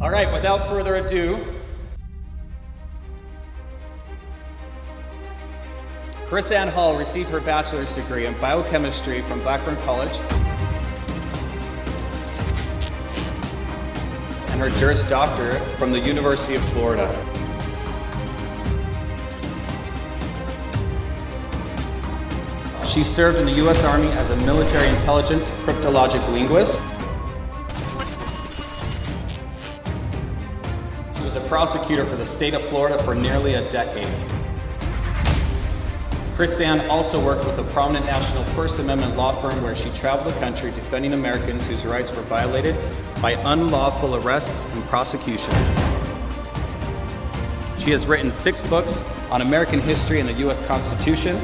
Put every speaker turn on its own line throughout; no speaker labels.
All right, without further ado, Chris Ann Hall received her bachelor's degree in biochemistry from Blackburn College and her Juris Doctorate from the University of Florida. She served in the U.S. Army as a military intelligence cryptologic linguist. She was a prosecutor for the state of Florida for nearly a decade. Chris Ann also worked with a prominent national First Amendment law firm where she traveled the country defending Americans whose rights were violated by unlawful arrests and prosecutions. She has written 6 books on American history and the U.S. Constitution.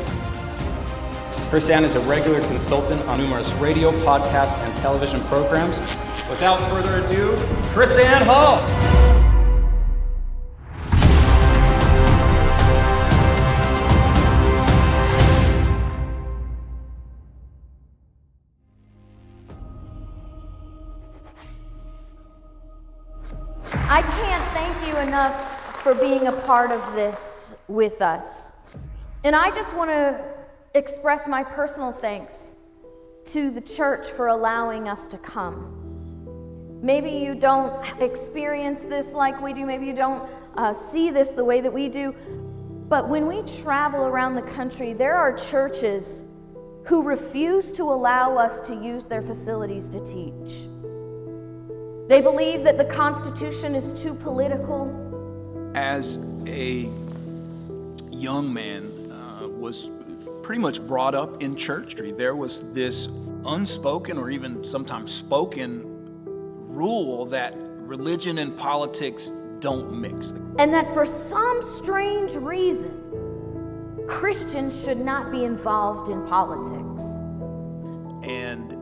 Chris Ann is a regular consultant on numerous radio, podcasts, and television programs. Without further ado, Chris Ann Hall!
I can't thank you enough for being a part of this with us. And I just want to express my personal thanks to the church for allowing us to come. Maybe you don't experience this like we do, maybe you don't see this the way that we do, but when we travel around the country, there are churches who refuse to allow us to use their facilities to teach. They believe that the Constitution is too political.
As a young man, was pretty much brought up in churchry. There was this unspoken or even sometimes spoken rule that religion and politics don't mix.
And that for some strange reason, Christians should not be involved in politics.
And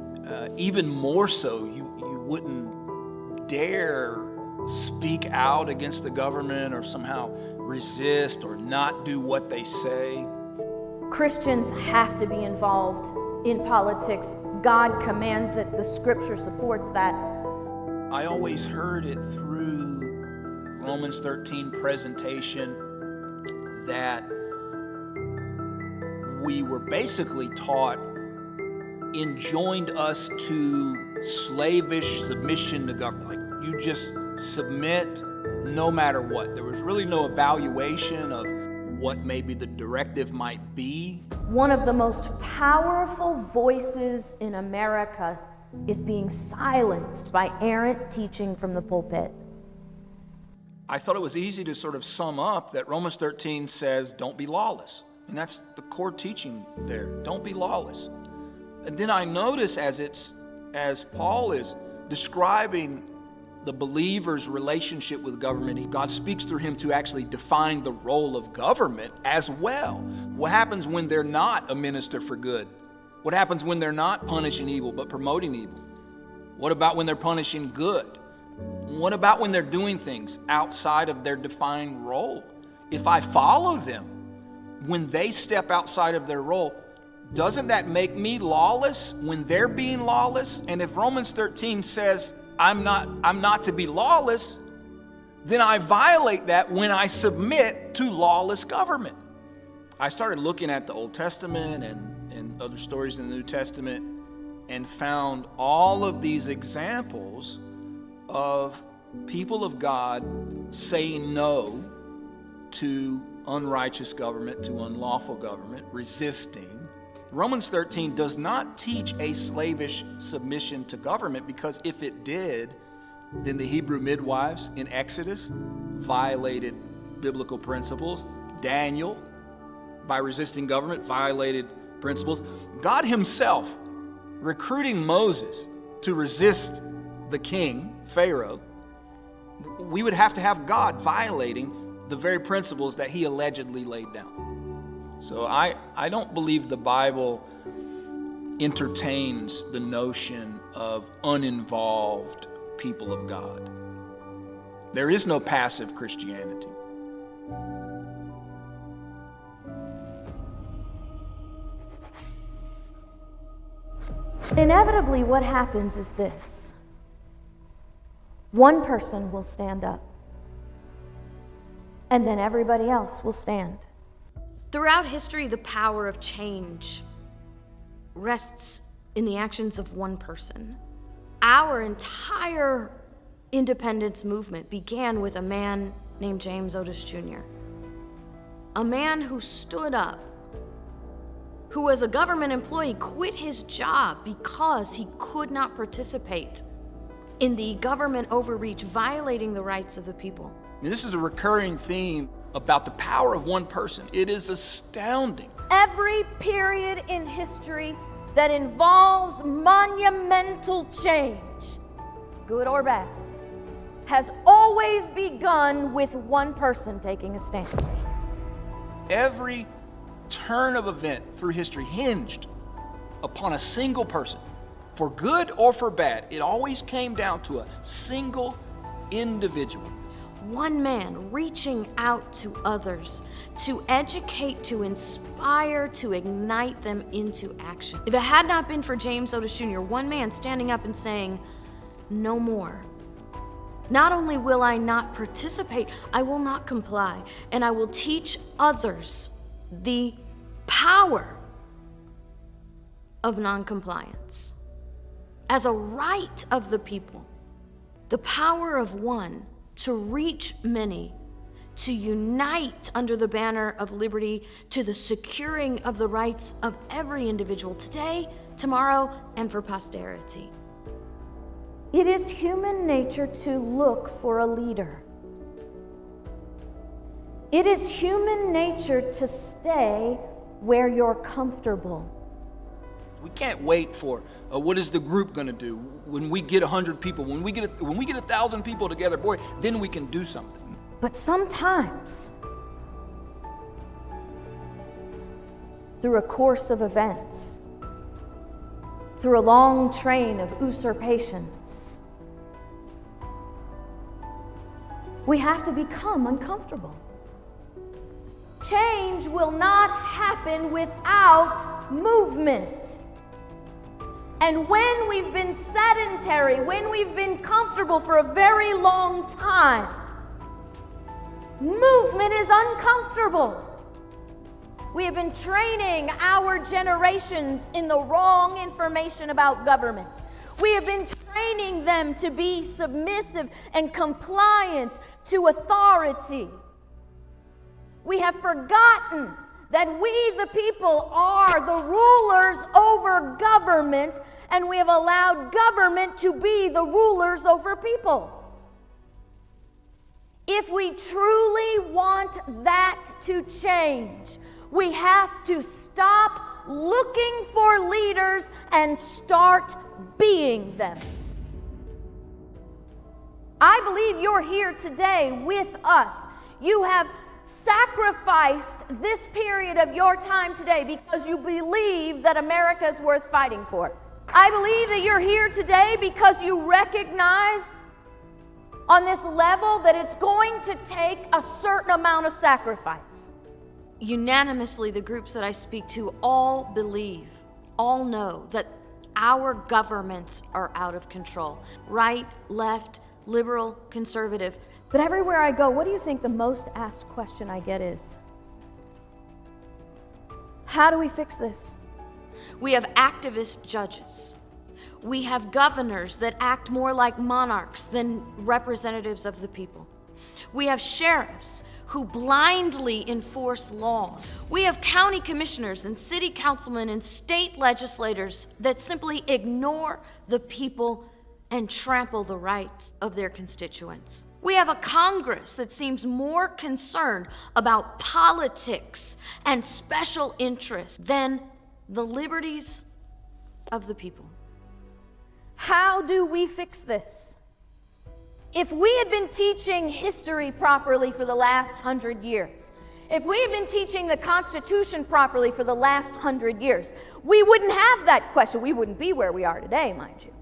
even more so, you wouldn't dare speak out against the government or somehow resist or not do what they say.
Christians have to be involved in politics. God commands it. The scripture supports that.
I always heard it through Romans 13 presentation that we were basically taught enjoined us to slavish submission to government. Like, you just submit no matter what. There was really no evaluation of what maybe the directive might be.
One of the most powerful voices in America is being silenced by errant teaching from the pulpit.
I thought it was easy to sort of sum up that Romans 13 says, don't be lawless. And that's the core teaching there. Don't be lawless. And then I notice as Paul is describing the believer's relationship with government, God speaks through him to actually define the role of government as well. What happens when they're not a minister for good? What happens when they're not punishing evil but promoting evil? What about when they're punishing good? What about when they're doing things outside of their defined role? If I follow them, when they step outside of their role, doesn't that make me lawless when they're being lawless? And if Romans 13 says, I'm not to be lawless, then I violate that when I submit to lawless government. I started looking at the Old Testament and other stories in the New Testament and found all of these examples of people of God saying no to unrighteous government, to unlawful government, resisting. Romans 13 does not teach a slavish submission to government, because if it did, then the Hebrew midwives in Exodus violated biblical principles. Daniel, by resisting government, violated principles. God himself recruiting Moses to resist the king, Pharaoh, we would have to have God violating the very principles that he allegedly laid down. So I don't believe the Bible entertains the notion of uninvolved people of God. There is no passive Christianity.
Inevitably, what happens is this. one person will stand up, and then everybody else will stand.
Throughout history, the power of change rests in the actions of one person. Our entire independence movement began with a man named James Otis Jr., a man who stood up, who as a government employee quit his job because he could not participate in the government overreach violating the rights of the people.
This is a recurring theme about the power of one person. It is astounding.
Every period in history that involves monumental change, good or bad, has always begun with one person taking a stand.
Every turn of event through history hinged upon a single person. For good or for bad, it always came down to a single individual.
One man reaching out to others to educate, to inspire, to ignite them into action. If it had not been for James Otis Jr., one man standing up and saying, "No more. Not only will I not participate, I will not comply, and I will teach others the power of noncompliance as a right of the people, the power of one to reach many, to unite under the banner of liberty, to the securing of the rights of every individual today, tomorrow, and for posterity."
It is human nature to look for a leader. It is human nature to stay where you're comfortable.
We can't wait for what is the group going to do when we get 100 people, when we get 1,000 people together, boy, then we can do something.
But sometimes, through a course of events, through a long train of usurpations, we have to become uncomfortable. Change will not happen without movement. And when we've been sedentary, when we've been comfortable for a very long time, movement is uncomfortable. We have been training our generations in the wrong information about government. We have been training them to be submissive and compliant to authority. We have forgotten that we, the people, are the rulers over government, and we have allowed government to be the rulers over people. If we truly want that to change, we have to stop looking for leaders and start being them. I believe you're here today with us. You have sacrificed this period of your time today because you believe that America is worth fighting for. I believe that you're here today because you recognize on this level that it's going to take a certain amount of sacrifice.
Unanimously, the groups that I speak to all believe, all know that our governments are out of control. Right, left, liberal, conservative.
But everywhere I go, what do you think the most asked question I get is? How do we fix this?
We have activist judges. We have governors that act more like monarchs than representatives of the people. We have sheriffs who blindly enforce law. We have county commissioners and city councilmen and state legislators that simply ignore the people and trample the rights of their constituents. We have a Congress that seems more concerned about politics and special interests than the liberties of the people.
How do we fix this? If we had been teaching history properly for the last 100 years, if we had been teaching the Constitution properly for the last 100 years, we wouldn't have that question. We wouldn't be where we are today, mind you.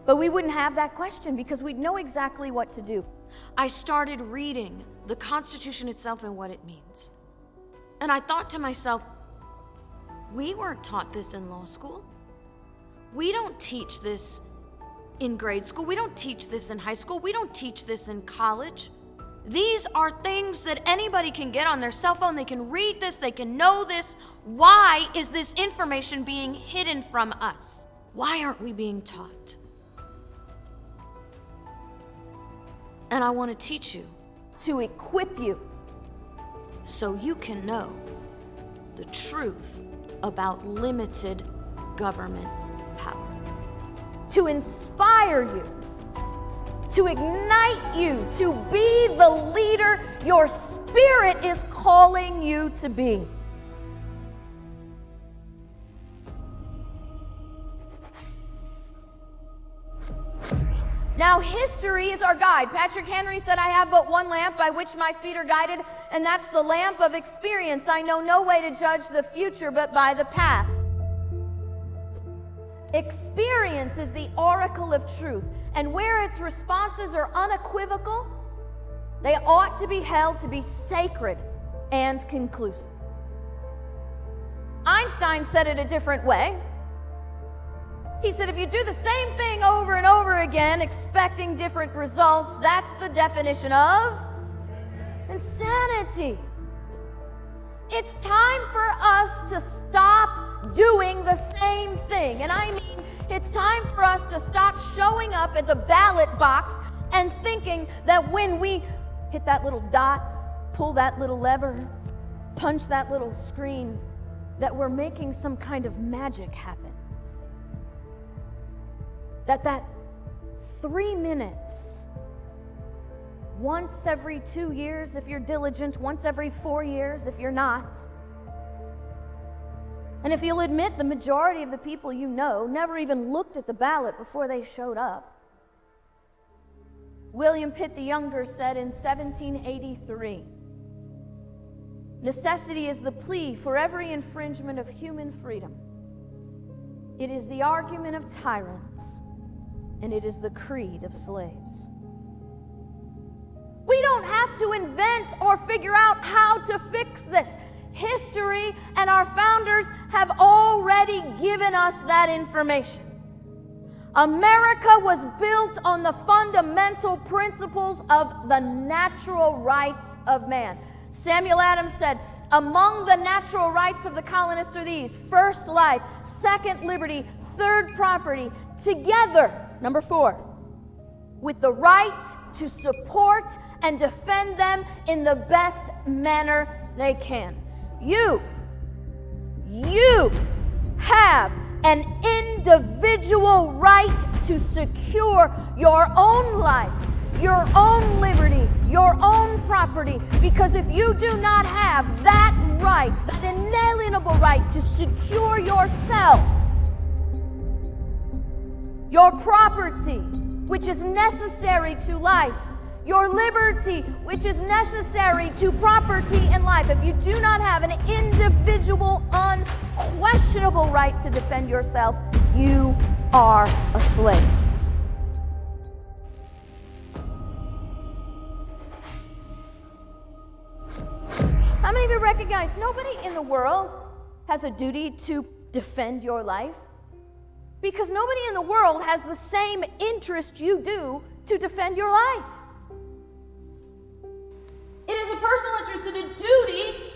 But we wouldn't have that question because we'd know exactly what to do.
I started reading the Constitution itself and what it means. And I thought to myself, we weren't taught this in law school. We don't teach this in grade school. We don't teach this in high school. We don't teach this in college. These are things that anybody can get on their cell phone. They can read this. They can know this. Why is this information being hidden from us? Why aren't we being taught? And I want to teach you,
to equip you,
so you can know the truth about limited government power.
to inspire you, to ignite you, to be the leader your spirit is calling you to be. Now, history is our guide. Patrick Henry said, I have but one lamp by which my feet are guided, and that's the lamp of experience. I know no way to judge the future but by the past. Experience is the oracle of truth, and where its responses are unequivocal, they ought to be held to be sacred and conclusive. Einstein said it a different way. He said, if you do the same thing over and over again, expecting different results, that's the definition of insanity. It's time for us to stop doing the same thing. And I mean, it's time for us to stop showing up at the ballot box and thinking that when we hit that little dot, pull that little lever, punch that little screen, that we're making some kind of magic happen. That 3 minutes, once every 2 years if you're diligent, once every 4 years if you're not. And if you'll admit, the majority of the people you know never even looked at the ballot before they showed up. William Pitt the Younger said in 1783, necessity is the plea for every infringement of human freedom. It is the argument of tyrants, and it is the creed of slaves. We don't have to invent or figure out how to fix this. History and our founders have already given us that information. America was built on the fundamental principles of the natural rights of man. Samuel Adams said, among the natural rights of the colonists are these: first, life; second, liberty; third, property; together, number 4, with the right to support and defend them in the best manner they can. You have an individual right to secure your own life, your own liberty, your own property, because if you do not have that right, that inalienable right to secure yourself, your property, which is necessary to life, your liberty, which is necessary to property and life, if you do not have an individual, unquestionable right to defend yourself, you are a slave. How many of you recognize nobody in the world has a duty to defend your life? Because nobody in the world has the same interest you do to defend your life. It is a personal interest and a duty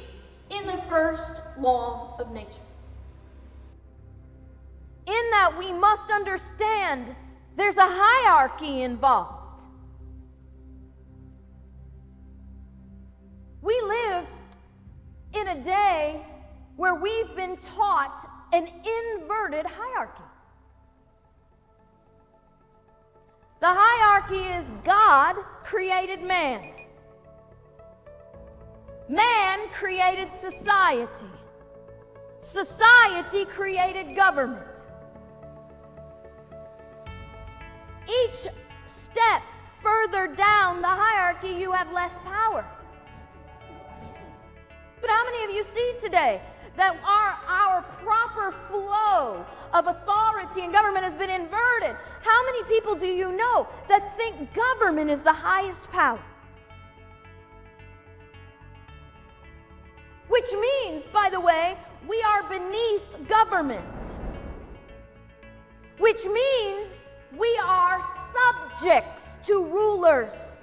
in the first law of nature. In that we must understand there's a hierarchy involved. We live in a day where we've been taught an inverted hierarchy. The hierarchy is God created man. Man created society. Society created government. Each step further down the hierarchy, you have less power. But how many of you see today that our proper flow of authority and government has been inverted? How many people do you know that think government is the highest power? Which means, by the way, we are beneath government. Which means We are subjects to rulers,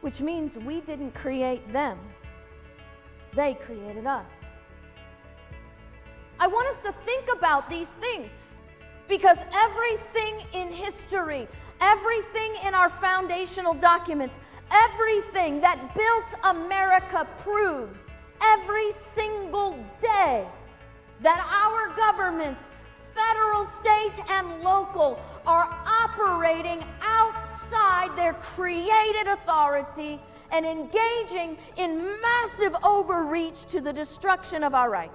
which means we didn't create them. They created us. I want us to think about these things because everything in history, everything in our foundational documents, everything that built America proves every single day that our governments, federal, state, and local, are operating outside their created authority and engaging in massive overreach to the destruction of our rights.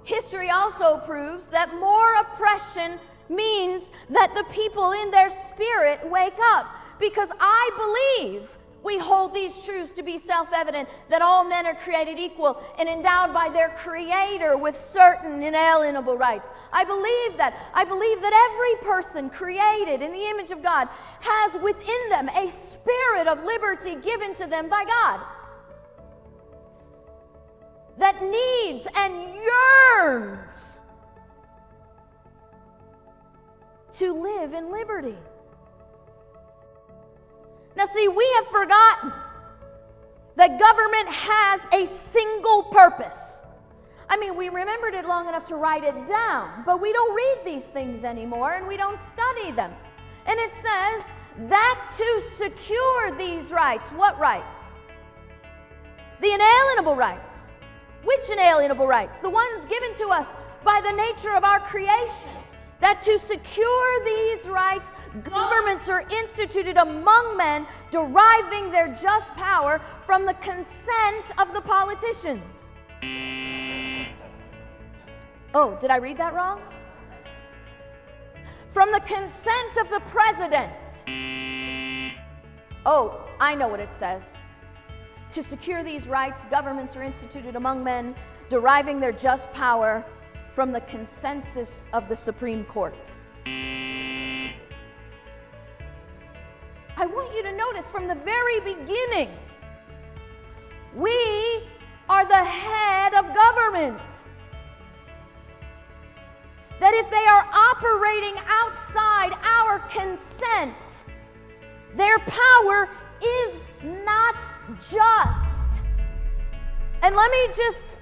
History also proves that more oppression means that the people in their spirit wake up, because I believe we hold these truths to be self-evident, that all men are created equal and endowed by their Creator with certain inalienable rights. I believe that. I believe that every person created in the image of God has within them a spirit of liberty given to them by God that needs and yearns to live in liberty. Now see, we have forgotten that government has a single purpose. I mean, we remembered it long enough to write it down, but we don't read these things anymore and we don't study them. And it says that to secure these rights, what rights? The inalienable rights. Which inalienable rights? The ones given to us by the nature of our creation. That to secure these rights, governments are instituted among men, deriving their just power from the consent of the politicians. Oh, did I read that wrong? From the consent of the president. Oh, I know what it says. To secure these rights, governments are instituted among men, deriving their just power from the consensus of the Supreme Court. I want you to notice from the very beginning, we are the head of government. That if they are operating outside our consent, their power is not just. And let me just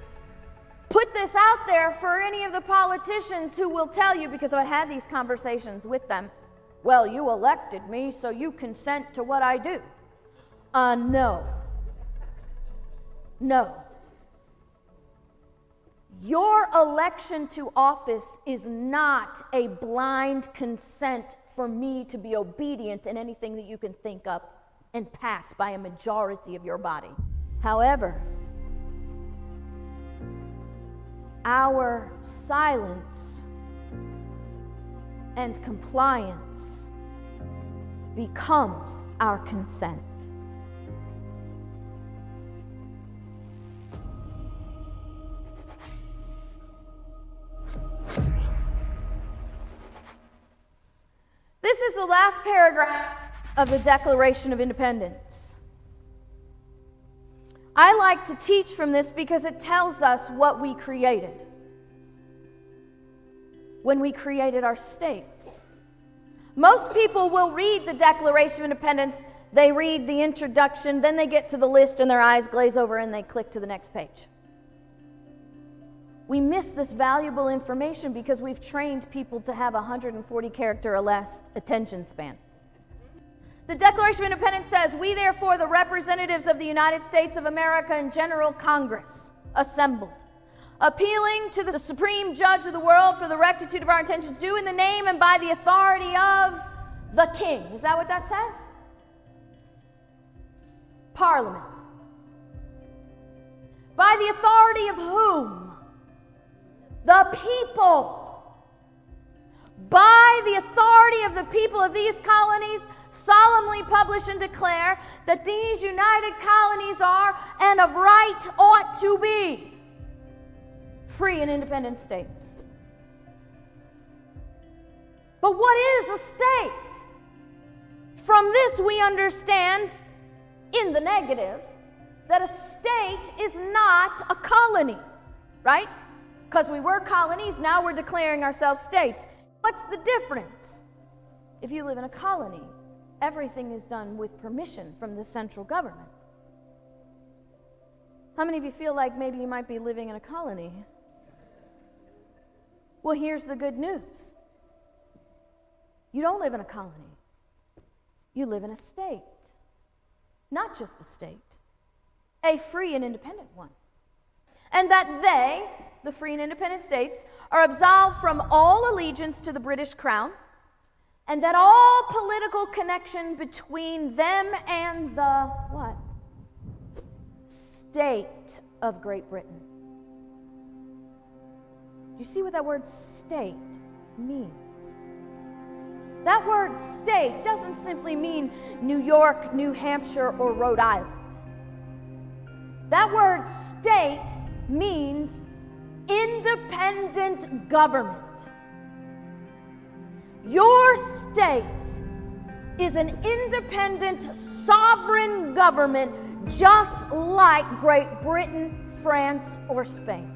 put this out there for any of the politicians who will tell you, because I had these conversations with them, well, you elected me, so you consent to what I do. No. Your election to office is not a blind consent for me to be obedient in anything that you can think of and pass by a majority of your body. However, our silence and compliance becomes our consent. This is the last paragraph of the Declaration of Independence. I like to teach from this because it tells us what we created when we created our states. Most people will read the Declaration of Independence, they read the introduction, then they get to the list and their eyes glaze over and they click to the next page. We miss this valuable information because we've trained people to have 140 character or less attention span. The Declaration of Independence says, "We therefore, the representatives of the United States of America and General Congress, assembled, appealing to the Supreme Judge of the world for the rectitude of our intentions, do in the name and by the authority of the King." Is that what that says? Parliament. By the authority of whom? The people. By the authority of the people of these colonies, solemnly publish and declare that these united colonies are, and of right ought to be, free and independent states. But what is a state? From this we understand, in the negative, that a state is not a colony, right? Because we were colonies, now we're declaring ourselves states. What's the difference? If you live in a colony, everything is done with permission from the central government. How many of you feel like maybe you might be living in a colony? Well, here's the good news. You don't live in a colony. You live in a state. Not just a state, a free and independent one. And that they, the free and independent states, are absolved from all allegiance to the British crown, and that all political connection between them and the what? State of Great Britain. Do you see what that word state means? That word state doesn't simply mean New York, New Hampshire, or Rhode Island. That word state means independent government. Your state is an independent, sovereign government just like Great Britain, France, or Spain.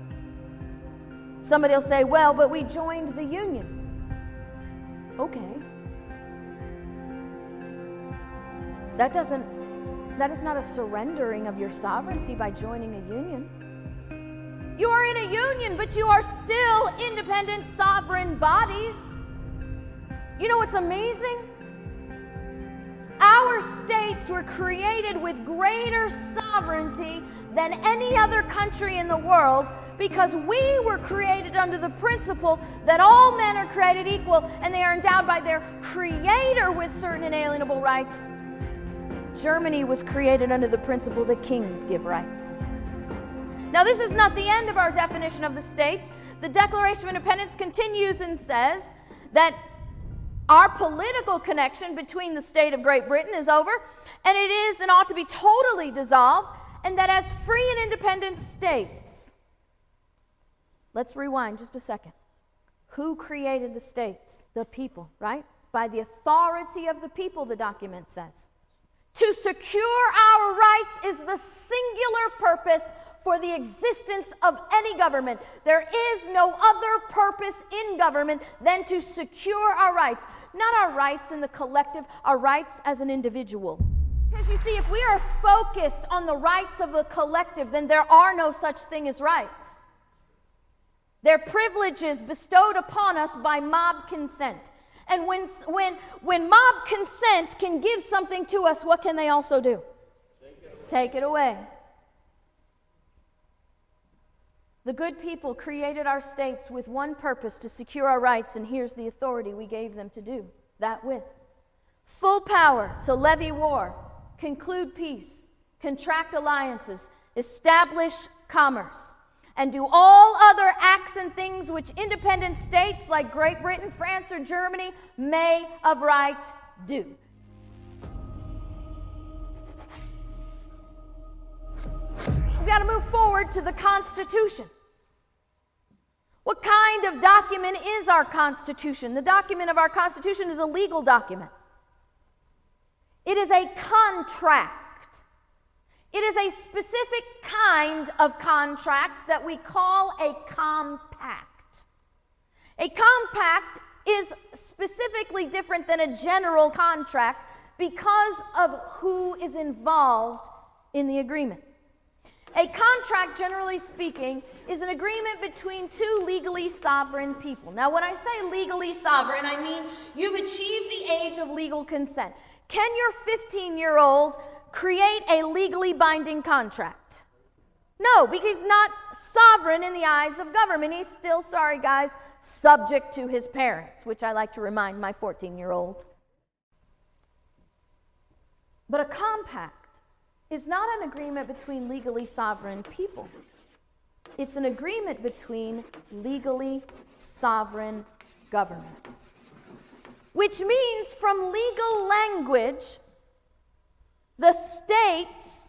Somebody will say, well, but we joined the Union. Okay. That is not a surrendering of your sovereignty by joining a union. You are in a union, but you are still independent, sovereign bodies. You know what's amazing? Our states were created with greater sovereignty than any other country in the world because we were created under the principle that all men are created equal and they are endowed by their Creator with certain inalienable rights. Germany was created under the principle that kings give rights. Now, this is not the end of our definition of the states. The Declaration of Independence continues and says that our political connection between the state of Great Britain is over, and it is and ought to be totally dissolved, and that as free and independent states. Let's rewind just a second. Who created the states? The people, right? By the authority of the people, the document says. To secure our rights is the singular purpose for the existence of any government. There is no other purpose in government than to secure our rights. Not our rights in the collective, our rights as an individual. Because you see, if we are focused on the rights of the collective, then there are no such thing as rights. They're privileges bestowed upon us by mob consent. And when mob consent can give something to us, what can they also do? Take it away. The good people created our states with one purpose, to secure our rights, and here's the authority we gave them to do that with. Full power to levy war, conclude peace, contract alliances, establish commerce, and do all other acts and things which independent states like Great Britain, France, or Germany may of right do. We've got to move forward to the Constitution. What kind of document is our Constitution? The document of our Constitution is a legal document. It is a contract. It is a specific kind of contract that we call a compact. A compact is specifically different than a general contract because of who is involved in the agreement. A contract, generally speaking, is an agreement between two legally sovereign people. Now, when I say legally sovereign, I mean you've achieved the age of legal consent. Can your 15-year-old create a legally binding contract? No, because he's not sovereign in the eyes of government. He's still, sorry guys, subject to his parents, which I like to remind my 14-year-old. But a compact is not an agreement between legally sovereign people. It's an agreement between legally sovereign governments. Which means, from legal language, the states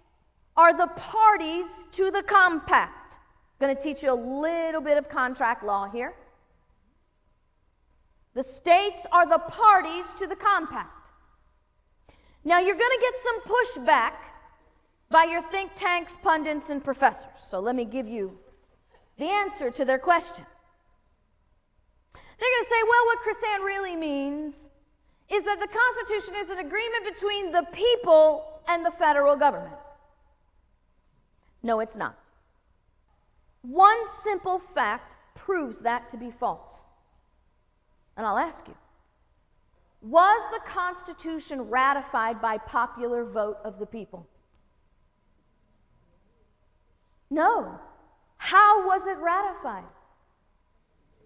are the parties to the compact. I'm going to teach you a little bit of contract law here. The states are the parties to the compact. Now, you're going to get some pushback by your think tanks, pundits, and professors. So let me give you the answer to their question. They're going to say, well, what Chrisanne really means is that the Constitution is an agreement between the people and the federal government. No, it's not. One simple fact proves that to be false. And I'll ask you, was the Constitution ratified by popular vote of the people? No. How was it ratified?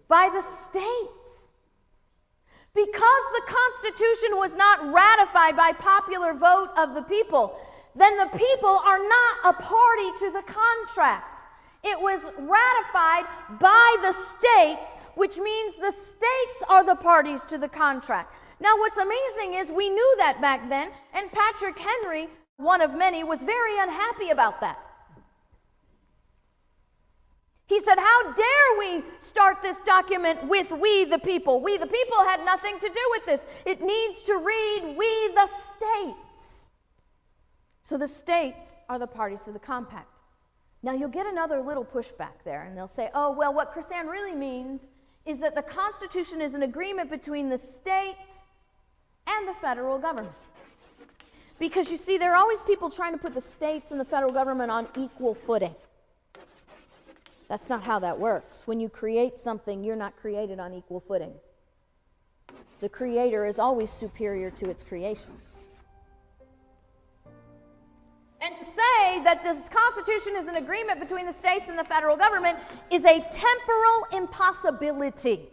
By the states. Because the Constitution was not ratified by popular vote of the people, then the people are not a party to the contract. It was ratified by the states, which means the states are the parties to the contract. Now, what's amazing is we knew that back then, and Patrick Henry, one of many, was very unhappy about that. He said, how dare we start this document with we the people? We the people had nothing to do with this. It needs to read we the states. So the states are the parties to the compact. Now you'll get another little pushback there, and they'll say, oh, well, what Chrisanne really means is that the Constitution is an agreement between the states and the federal government. Because you see, there are always people trying to put the states and the federal government on equal footing. That's not how that works. When you create something, you're not created on equal footing. The Creator is always superior to its creation. And to say that this Constitution is an agreement between the states and the federal government is a temporal impossibility.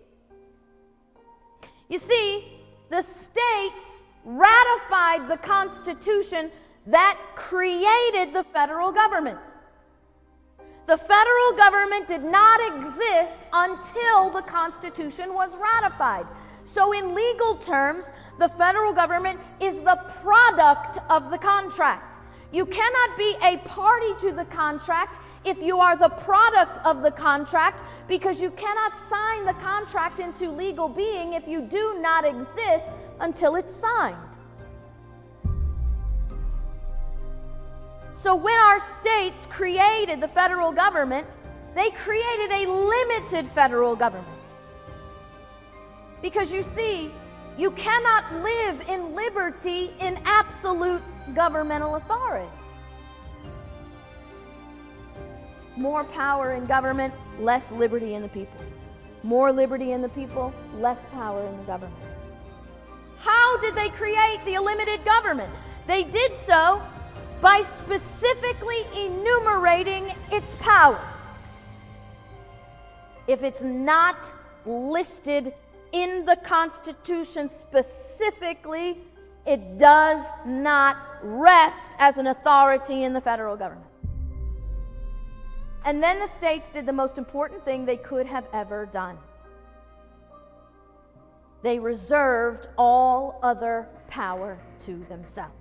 You see, the states ratified the Constitution that created the federal government. The federal government did not exist until the Constitution was ratified. So in legal terms, the federal government is the product of the contract. You cannot be a party to the contract if you are the product of the contract, because you cannot sign the contract into legal being if you do not exist until it's signed. So when our states created the federal government, they created a limited federal government. Because you see, you cannot live in liberty in absolute governmental authority. More power in government, less liberty in the people. More liberty in the people, less power in the government. How did they create the limited government? They did so by specifically enumerating its power. If it's not listed in the Constitution specifically, it does not rest as an authority in the federal government. And then the states did the most important thing they could have ever done. They reserved all other power to themselves.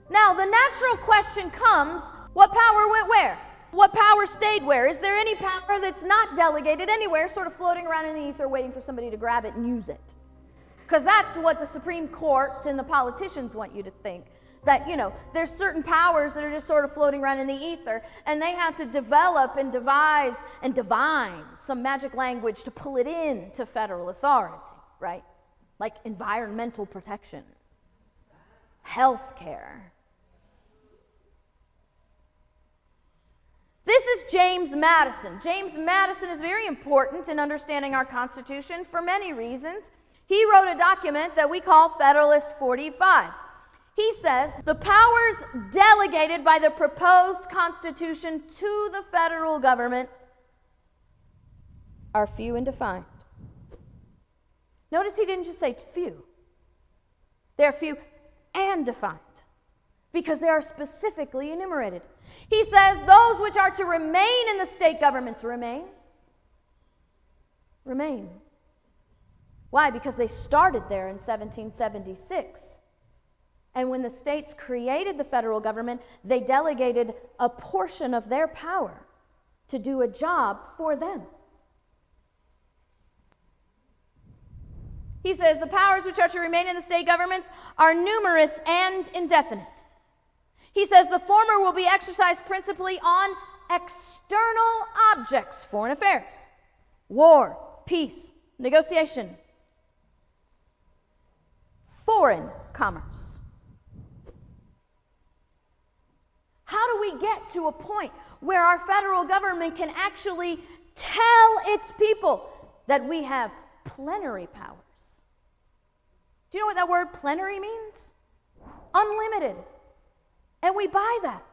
Now, the natural question comes, what power went where? What power stayed where? Is there any power that's not delegated anywhere, sort of floating around in the ether waiting for somebody to grab it and use it? Because that's what the Supreme Court and the politicians want you to think. That, there's certain powers that are just sort of floating around in the ether, and they have to develop and devise and divine some magic language to pull it into federal authority, right? Like environmental protection, health care. This is James Madison. James Madison is very important in understanding our Constitution for many reasons. He wrote a document that we call Federalist 45. He says, the powers delegated by the proposed Constitution to the federal government are few and defined. Notice he didn't just say few. They're few and defined, because they are specifically enumerated. He says those which are to remain in the state governments remain. Why? Because they started there in 1776. And when the states created the federal government, they delegated a portion of their power to do a job for them. He says the powers which are to remain in the state governments are numerous and indefinite. He says the former will be exercised principally on external objects, foreign affairs, war, peace, negotiation, foreign commerce. How do we get to a point where our federal government can actually tell its people that we have plenary powers? Do you know what that word plenary means? Unlimited. And we buy that.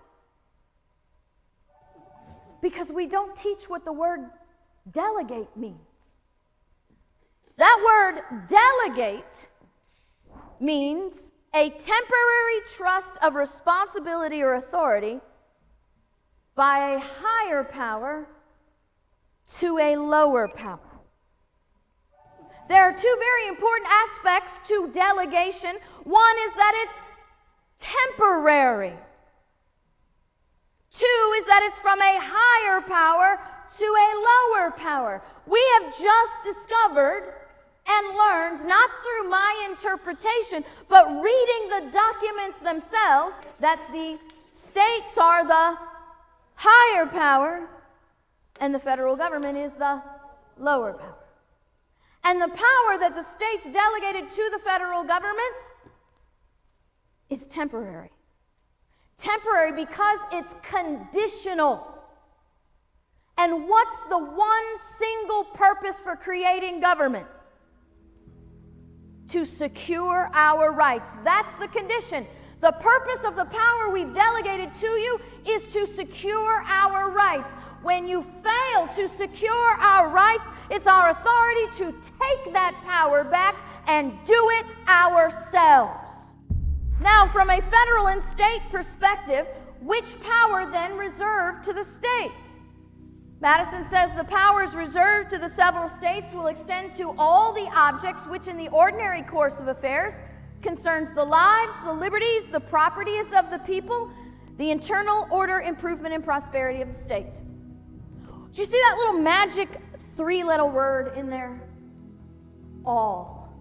Because we don't teach what the word delegate means. That word delegate means a temporary trust of responsibility or authority by a higher power to a lower power. There are two very important aspects to delegation. One is that it's temporary. Two is that it's from a higher power to a lower power. We have just discovered and learned, not through my interpretation, but reading the documents themselves, that the states are the higher power and the federal government is the lower power. And the power that the states delegated to the federal government is temporary. Temporary because it's conditional. And what's the one single purpose for creating government? To secure our rights. That's the condition. The purpose of the power we've delegated to you is to secure our rights. When you fail to secure our rights, it's our authority to take that power back and do it ourselves. Now, from a federal and state perspective, which power then reserved to the states? Madison says the powers reserved to the several states will extend to all the objects which in the ordinary course of affairs concerns the lives, the liberties, the properties of the people, the internal order, improvement, and prosperity of the state. Do you see that little magic three-letter word in there? All.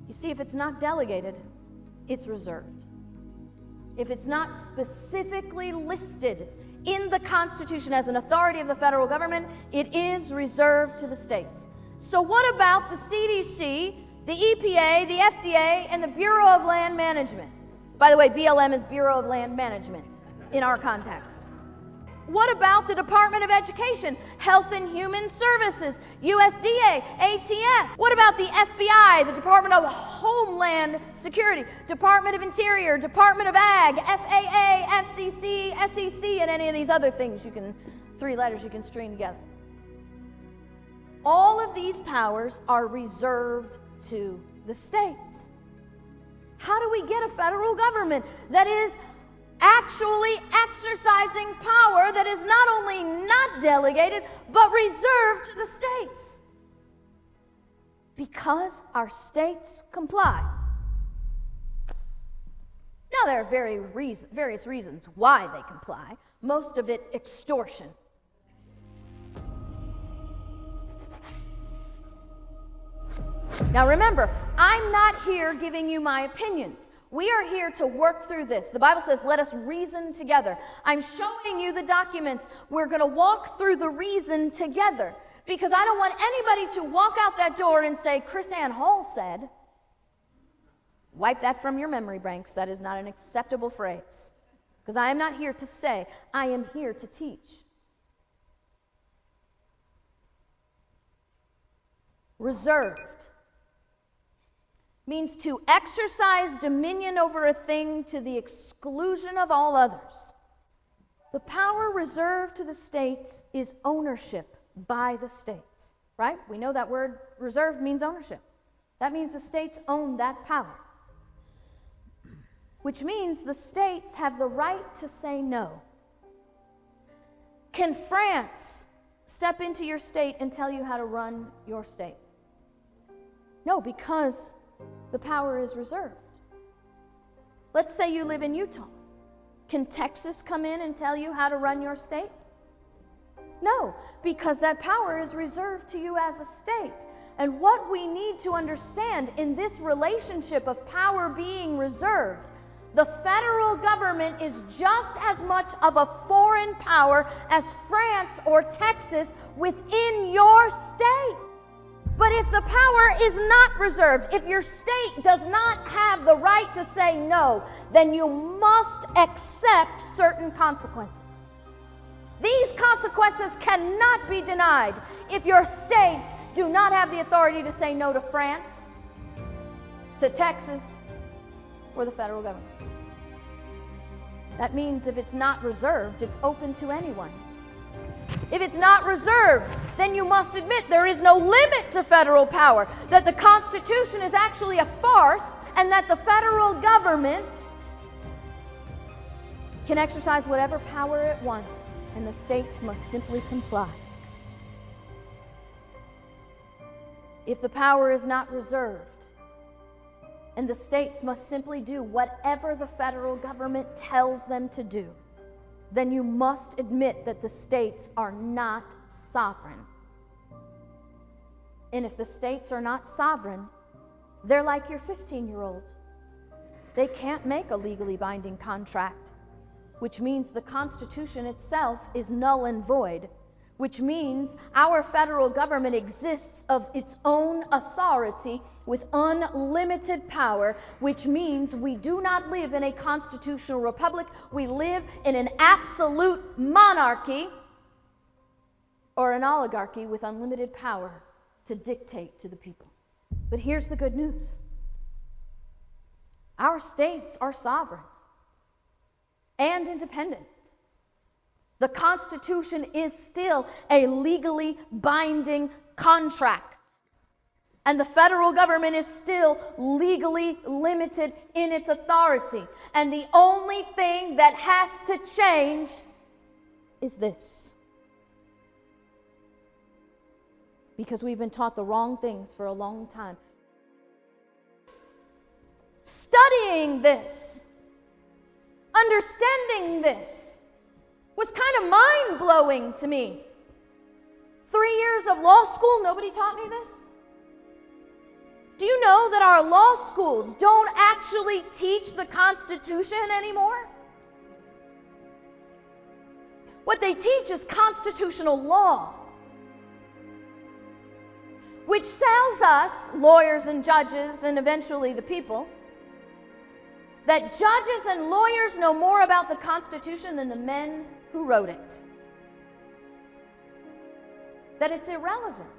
You see, if it's not delegated, it's reserved. If it's not specifically listed in the Constitution as an authority of the federal government, it is reserved to the states. So what about the CDC, the EPA, the FDA, and the Bureau of Land Management? By the way, BLM is Bureau of Land Management in our context. What about the Department of Education, Health and Human Services, USDA, ATF? What about the FBI, the Department of Homeland Security, Department of Interior, Department of Ag, FAA, FCC, SEC, and any of these other things three letters you can string together? All of these powers are reserved to the states. How do we get a federal government that is actually exercising power that is not only not delegated, but reserved to the states? Because our states comply. Now, there are various reasons why they comply, most of it extortion. Now remember, I'm not here giving you my opinions. We are here to work through this. The Bible says, let us reason together. I'm showing you the documents. We're going to walk through the reason together, because I don't want anybody to walk out that door and say, Chris Ann Hall said. Wipe that from your memory banks. That is not an acceptable phrase. Because I am not here to say, I am here to teach. Reserved means to exercise dominion over a thing to the exclusion of all others. The power reserved to the states is ownership by the states, right? We know that word reserved means ownership. That means the states own that power, which means the states have the right to say no. Can France step into your state and tell you how to run your state? No, because the power is reserved. Let's say you live in Utah. Can Texas come in and tell you how to run your state? No, because that power is reserved to you as a state. And what we need to understand in this relationship of power being reserved, The federal government is just as much of a foreign power as France or Texas within your state. But if the power is not reserved, if your state does not have the right to say no, then you must accept certain consequences. These consequences cannot be denied if your states do not have the authority to say no to France, to Texas, or the federal government. That means if it's not reserved, it's open to anyone. If it's not reserved, then you must admit there is no limit to federal power, that the Constitution is actually a farce, and that the federal government can exercise whatever power it wants, and the states must simply comply. If the power is not reserved, and the states must simply do whatever the federal government tells them to do, then you must admit that the states are not sovereign. And if the states are not sovereign, they're like your 15-year-old. They can't make a legally binding contract, which means the Constitution itself is null and void, which means our federal government exists of its own authority with unlimited power, which means we do not live in a constitutional republic. We live in an absolute monarchy or an oligarchy with unlimited power to dictate to the people. But here's the good news. Our states are sovereign and independent. The Constitution is still a legally binding contract. And the federal government is still legally limited in its authority. And the only thing that has to change is this. Because we've been taught the wrong things for a long time. Studying this, understanding this, was kind of mind-blowing to me. 3 years of law school, nobody taught me this. Do you know that our law schools don't actually teach the Constitution anymore? What they teach is constitutional law, which tells us, lawyers and judges, and eventually the people, that judges and lawyers know more about the Constitution than the men who wrote it. That it's irrelevant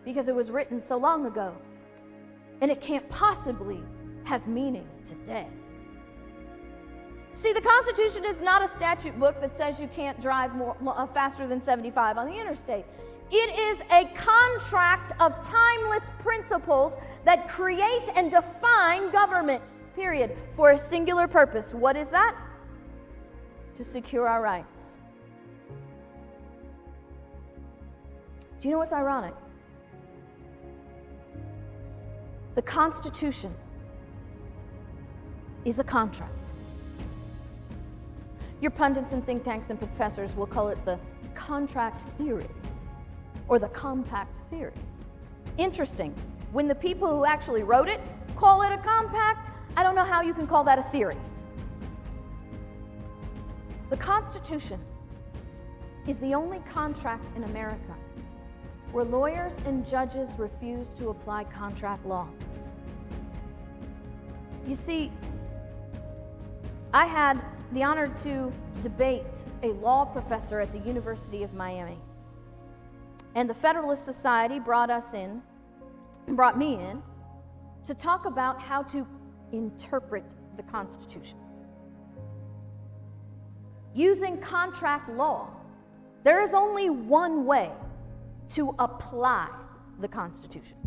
because it was written so long ago, and it can't possibly have meaning today. See, the Constitution is not a statute book that says you can't drive faster than 75 on the interstate. It is a contract of timeless principles that create and define government, period, for a singular purpose. What is that? To secure our rights. Do you know what's ironic? The Constitution is a contract. Your pundits and think tanks and professors will call it the contract theory or the compact theory. Interesting. When the people who actually wrote it call it a compact, I don't know how you can call that a theory. The Constitution is the only contract in America where lawyers and judges refuse to apply contract law. You see, I had the honor to debate a law professor at the University of Miami. And the Federalist Society brought me in to talk about how to interpret the Constitution. Using contract law, there is only one way to apply the Constitution.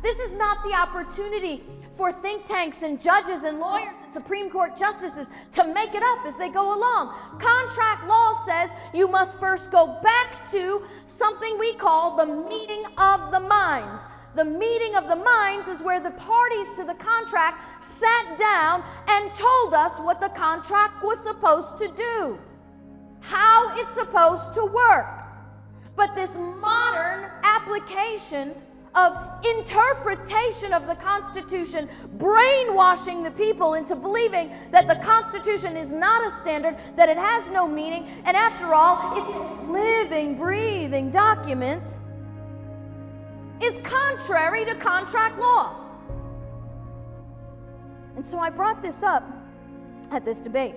This is not the opportunity for think tanks and judges and lawyers and Supreme Court justices to make it up as they go along. Contract law says you must first go back to something we call the meeting of the minds. The meeting of the minds is where the parties to the contract sat down and told us what the contract was supposed to do, how it's supposed to work. But this modern application of interpretation of the Constitution, brainwashing the people into believing that the Constitution is not a standard, that it has no meaning, and after all, it's a living, breathing document, is contrary to contract law. And so I brought this up at this debate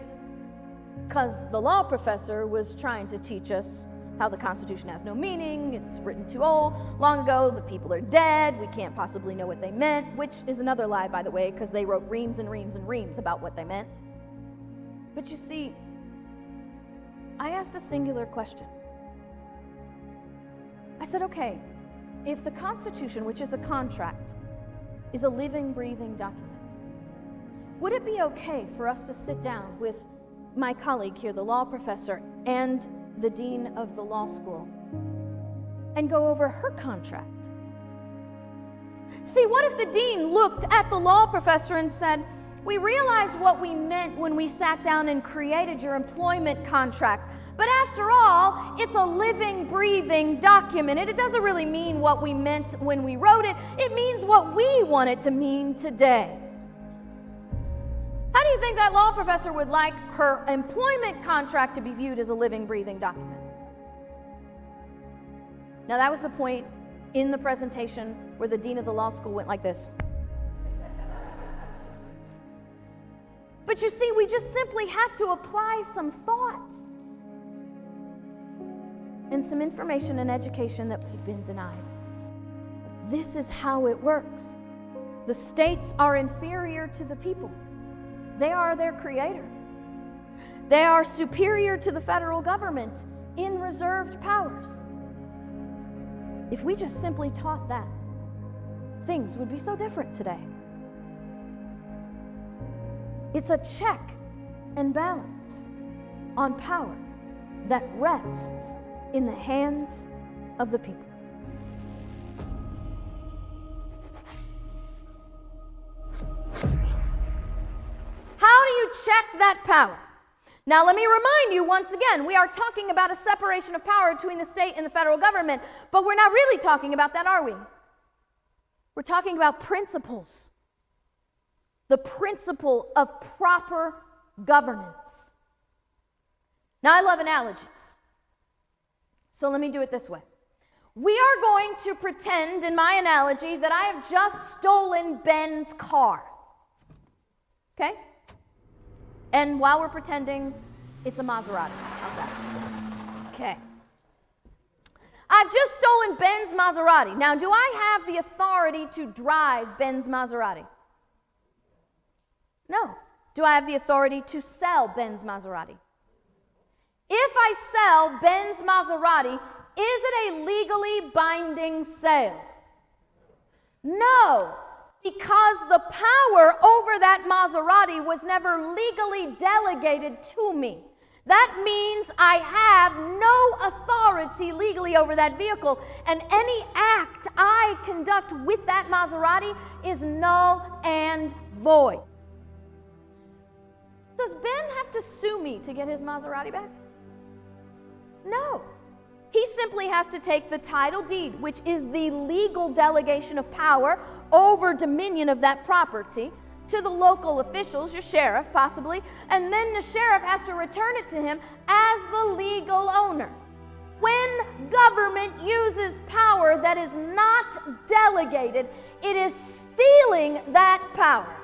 because the law professor was trying to teach us how the Constitution has no meaning, it's written too long ago, the people are dead, we can't possibly know what they meant, which is another lie, by the way, because they wrote reams and reams and reams about what they meant. But you see, I asked a singular question. I said, okay, if the Constitution, which is a contract, is a living, breathing document, would it be okay for us to sit down with my colleague here, the law professor, and the dean of the law school, and go over her contract? See, what if the dean looked at the law professor and said, we realize what we meant when we sat down and created your employment contract, but after all, it's a living, breathing document. It doesn't really mean what we meant when we wrote it. It means what we want it to mean today. How do you think that law professor would like her employment contract to be viewed as a living, breathing document? Now, that was the point in the presentation where the dean of the law school went like this. But you see, we just simply have to apply some thought and some information and education that we've been denied. This is how it works. The states are inferior to the people. They are their creator. They are superior to the federal government in reserved powers. If we just simply taught that, things would be so different today. It's a check and balance on power that rests in the hands of the people. How do you check that power? Now, let me remind you once again, we are talking about a separation of power between the state and the federal government, but we're not really talking about that, are we? We're talking about principles. The principle of proper governance. Now, I love analogies, so let me do it this way. We are going to pretend, in my analogy, that I have just stolen Ben's car. Okay? And while we're pretending, it's a Maserati. How's that? Okay. I've just stolen Ben's Maserati. Now, do I have the authority to drive Ben's Maserati? No. Do I have the authority to sell Ben's Maserati? If I sell Ben's Maserati, is it a legally binding sale? No, because the power over that Maserati was never legally delegated to me. That means I have no authority legally over that vehicle, and any act I conduct with that Maserati is null and void. Does Ben have to sue me to get his Maserati back? No. He simply has to take the title deed, which is the legal delegation of power over dominion of that property, to the local officials, your sheriff possibly, and then the sheriff has to return it to him as the legal owner. When government uses power that is not delegated, it is stealing that power.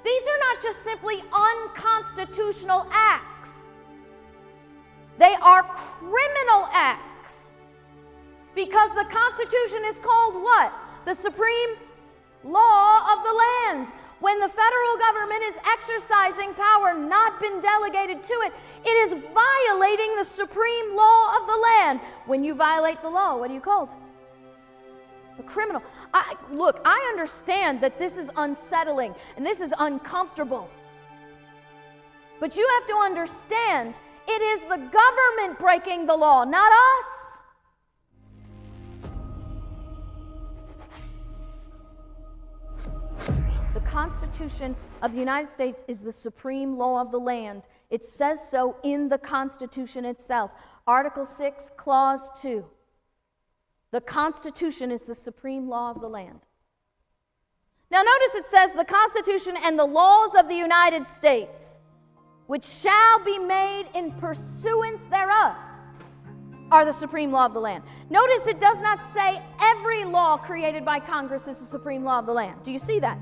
These are not just simply unconstitutional acts. They are criminal acts. Because the Constitution is called what? The supreme law of the land. When the federal government is exercising power not been delegated to it, it is violating the supreme law of the land. When you violate the law, what are you called? A criminal. Look, I understand that this is unsettling and this is uncomfortable. But you have to understand, it is the government breaking the law, not us. The Constitution of the United States is the supreme law of the land. It says so in the Constitution itself. Article 6, Clause 2. The Constitution is the supreme law of the land. Now notice it says the Constitution and the laws of the United States, which shall be made in pursuance thereof, are the supreme law of the land. Notice it does not say every law created by Congress is the supreme law of the land. Do you see that?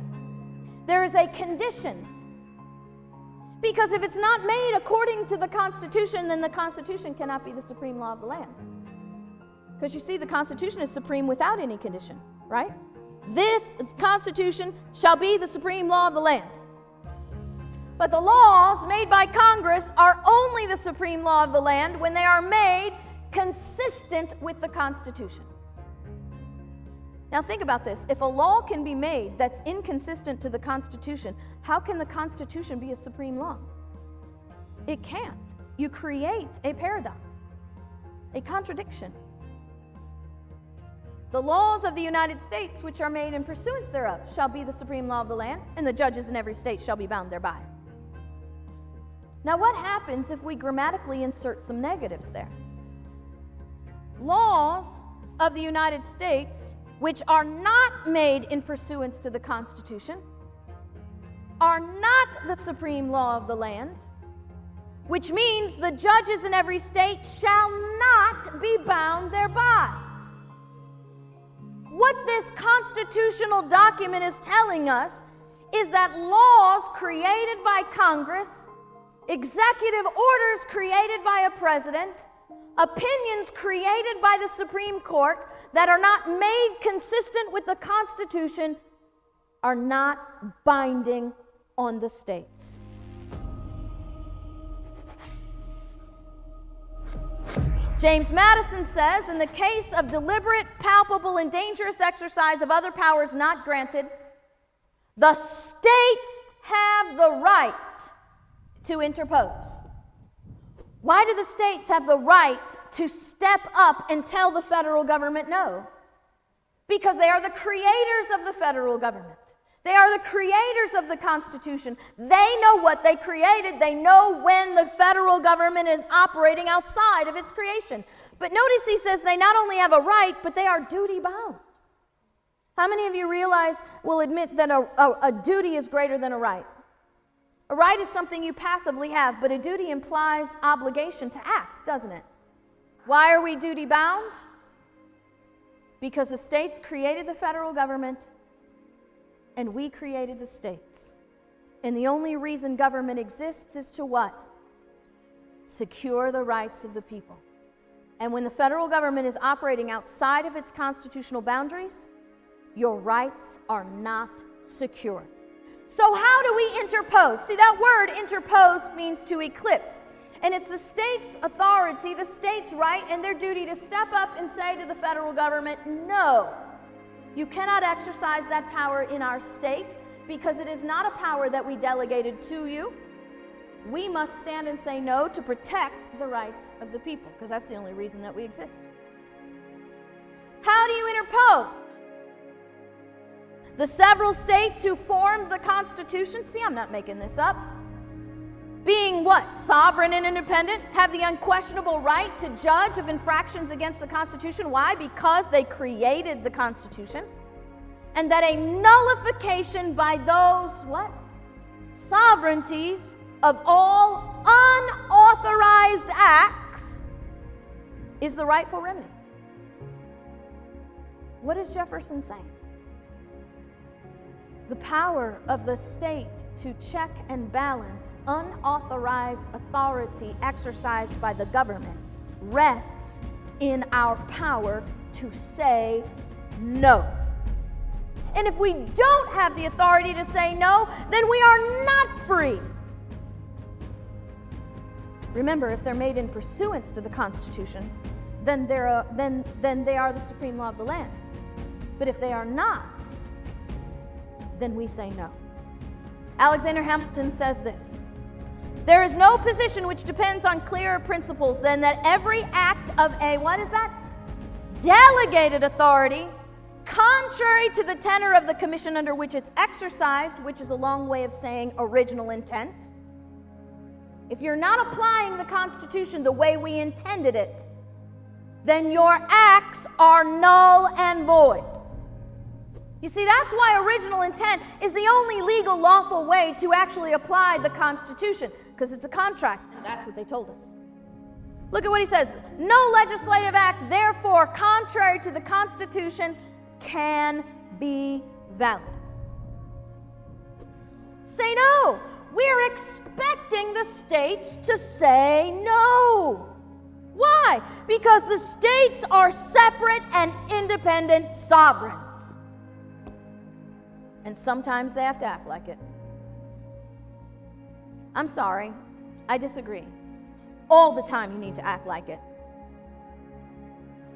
There is a condition. Because if it's not made according to the Constitution, then the Constitution cannot be the supreme law of the land. Because you see, the Constitution is supreme without any condition, right? This Constitution shall be the supreme law of the land. But the laws made by Congress are only the supreme law of the land when they are made consistent with the Constitution. Now think about this. If a law can be made that's inconsistent to the Constitution, how can the Constitution be a supreme law? It can't. You create a paradox, a contradiction. The laws of the United States, which are made in pursuance thereof, shall be the supreme law of the land, and the judges in every state shall be bound thereby. Now what happens if we grammatically insert some negatives there? Laws of the United States, which are not made in pursuance to the Constitution, are not the supreme law of the land, which means the judges in every state shall not be bound thereby. What this constitutional document is telling us is that laws created by Congress, executive orders created by a president, opinions created by the Supreme Court that are not made consistent with the Constitution are not binding on the states. James Madison says, in the case of deliberate, palpable, and dangerous exercise of other powers not granted, the states have the right to interpose. Why do the states have the right to step up and tell the federal government no? Because they are the creators of the federal government. They are the creators of the Constitution. They know what they created. They know when the federal government is operating outside of its creation. But notice he says they not only have a right, but they are duty bound. How many of you will admit that a duty is greater than a right? A right is something you passively have, but a duty implies obligation to act, doesn't it? Why are we duty bound? Because the states created the federal government and we created the states. And the only reason government exists is to what? Secure the rights of the people. And when the federal government is operating outside of its constitutional boundaries, your rights are not secure. So how do we interpose? See, that word interpose means to eclipse. And it's the state's authority, the state's right, and their duty to step up and say to the federal government, no, you cannot exercise that power in our state because it is not a power that we delegated to you. We must stand and say no to protect the rights of the people, because that's the only reason that we exist. How do you interpose? The several states who formed the Constitution, see, I'm not making this up, being what? Sovereign and independent, have the unquestionable right to judge of infractions against the Constitution. Why? Because they created the Constitution. And that a nullification by those, what? Sovereignties of all unauthorized acts is the rightful remedy. What is Jefferson saying? The power of the state to check and balance unauthorized authority exercised by the government rests in our power to say no. And if we don't have the authority to say no, then we are not free. Remember, if they're made in pursuance to the Constitution, then they are the supreme law of the land. But if they are not, then we say no. Alexander Hamilton says this: there is no position which depends on clearer principles than that every act of a, what is that? Delegated authority, contrary to the tenor of the commission under which it's exercised, which is a long way of saying original intent. If you're not applying the Constitution the way we intended it, then your acts are null and void. You see, that's why original intent is the only legal, lawful way to actually apply the Constitution, because it's a contract, and that's what they told us. Look at what he says. No legislative act, therefore, contrary to the Constitution, can be valid. Say no. We're expecting the states to say no. Why? Because the states are separate and independent sovereigns. And sometimes they have to act like it. I'm sorry, I disagree. All the time you need to act like it.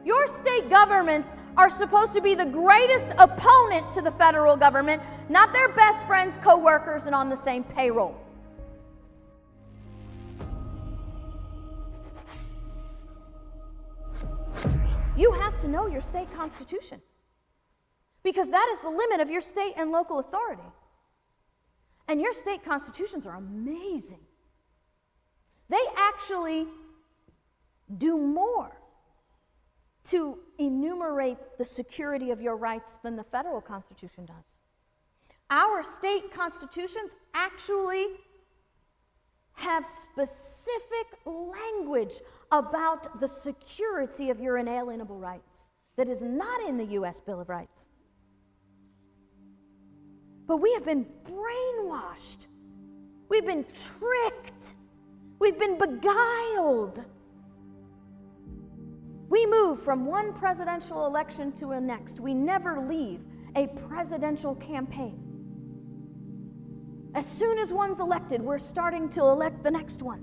Your state governments are supposed to be the greatest opponent to the federal government, not their best friends, co-workers, and on the same payroll. You have to know your state constitution, because that is the limit of your state and local authority. And your state constitutions are amazing. They actually do more to enumerate the security of your rights than the federal Constitution does. Our state constitutions actually have specific language about the security of your inalienable rights that is not in the U.S. Bill of Rights. But we have been brainwashed. We've been tricked. We've been beguiled. We move from one presidential election to the next. We never leave a presidential campaign. As soon as one's elected, we're starting to elect the next one.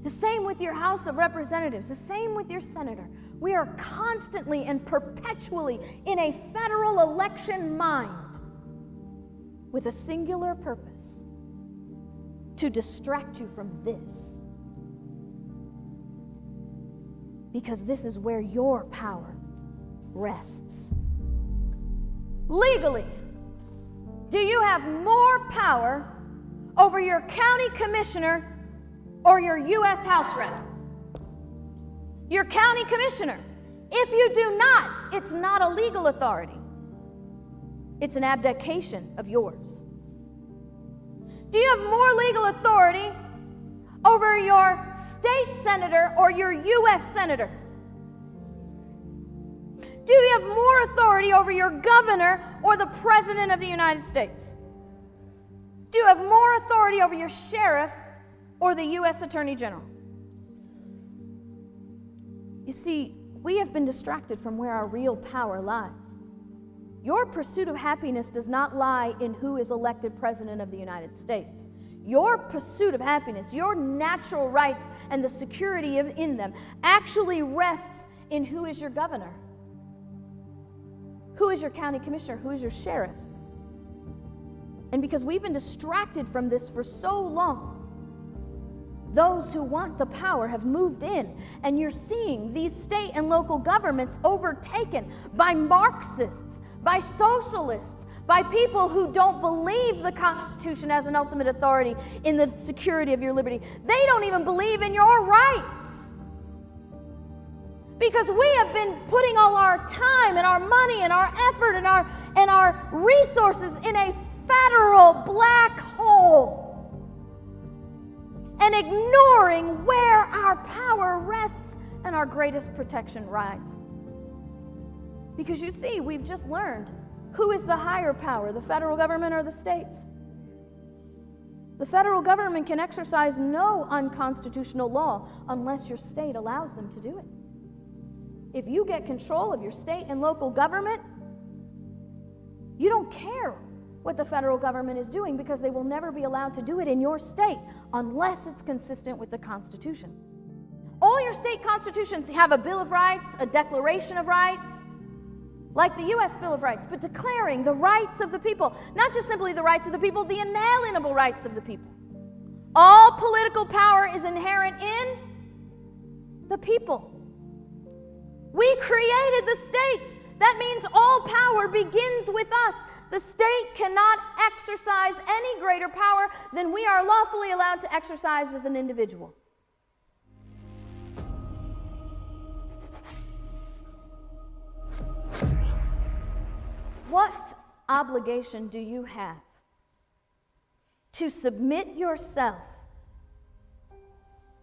The same with your House of Representatives, the same with your senator. We are constantly and perpetually in a federal election mind with a singular purpose: to distract you from this. Because this is where your power rests. Legally, do you have more power over your county commissioner or your U.S. House rep? Your county commissioner. If you do not, it's not a legal authority. It's an abdication of yours. Do you have more legal authority over your state senator or your U.S. senator? Do you have more authority over your governor or the president of the United States? Do you have more authority over your sheriff or the U.S. Attorney General? You see, we have been distracted from where our real power lies. Your pursuit of happiness does not lie in who is elected president of the United States. Your pursuit of happiness, your natural rights and the security in them actually rests in who is your governor, who is your county commissioner, who is your sheriff. And because we've been distracted from this for so long, those who want the power have moved in, and you're seeing these state and local governments overtaken by Marxists, by socialists, by people who don't believe the Constitution as an ultimate authority in the security of your liberty. They don't even believe in your rights. Because we have been putting all our time and our money and our effort and our resources in a federal black hole and ignoring where our power rests and our greatest protection rides. Because you see, we've just learned who is the higher power, the federal government or the states. The federal government can exercise no unconstitutional law unless your state allows them to do it. If you get control of your state and local government, you don't care what the federal government is doing, because they will never be allowed to do it in your state unless it's consistent with the Constitution. All your state constitutions have a Bill of Rights, a Declaration of Rights, like the U.S. Bill of Rights, but declaring the rights of the people, not just simply the rights of the people, the inalienable rights of the people. All political power is inherent in the people. We created the states. That means all power begins with us. The state cannot exercise any greater power than we are lawfully allowed to exercise as an individual. what obligation do you have to submit yourself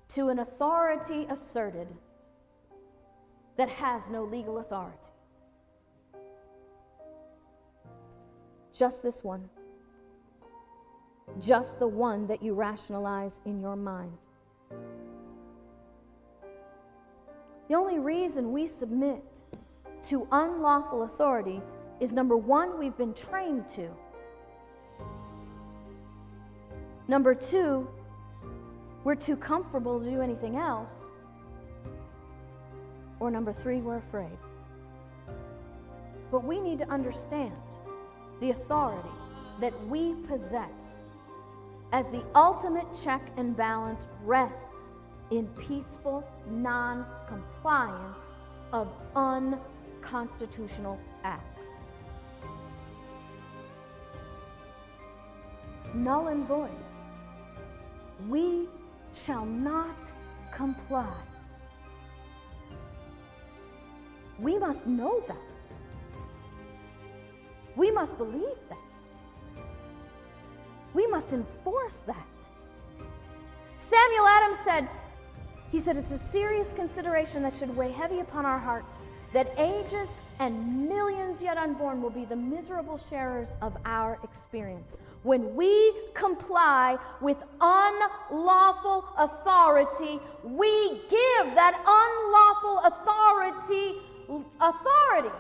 to an authority asserted that has no legal authority? Just this one. Just the one that you rationalize in your mind. The only reason we submit to unlawful authority is, number one, we've been trained to. Number two, we're too comfortable to do anything else. Or number three, we're afraid. But we need to understand the authority that we possess as the ultimate check and balance rests in peaceful non-compliance of unconstitutional acts. Null and void. We shall not comply. We must know that. We must believe that. We must enforce that. Samuel Adams said, it's a serious consideration that should weigh heavy upon our hearts, that ages and millions yet unborn will be the miserable sharers of our experience. When we comply with unlawful authority, we give that unlawful authority.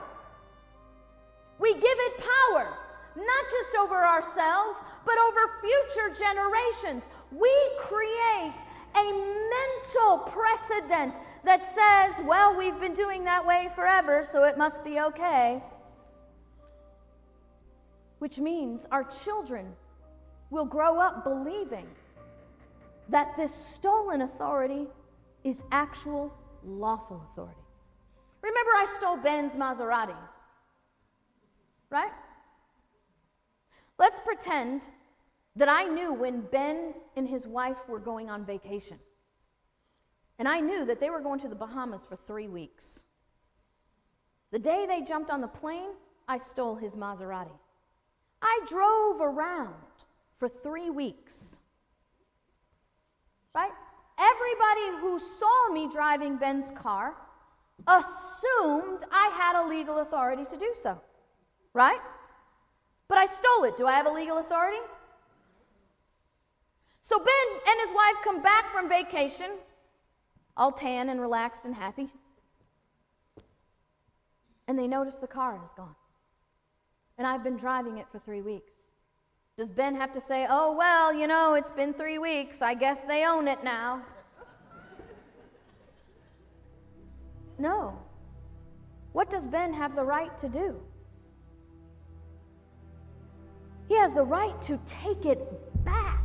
We give it power, not just over ourselves, but over future generations. We create a mental precedent that says, well, we've been doing that way forever, so it must be okay. Which means our children will grow up believing that this stolen authority is actual lawful authority. Remember, I stole Ben's Maserati, right? Let's pretend that I knew when Ben and his wife were going on vacation. And I knew that they were going to the Bahamas for 3 weeks. The day they jumped on the plane, I stole his Maserati. I drove around for 3 weeks. Right? Everybody who saw me driving Ben's car assumed I had a legal authority to do so. Right? But I stole it. Do I have a legal authority? So Ben and his wife come back from vacation, all tan and relaxed and happy. And they notice the car is gone. And I've been driving it for 3 weeks. Does Ben have to say, oh, well, it's been 3 weeks. I guess they own it now? No. What does Ben have the right to do? He has the right to take it back.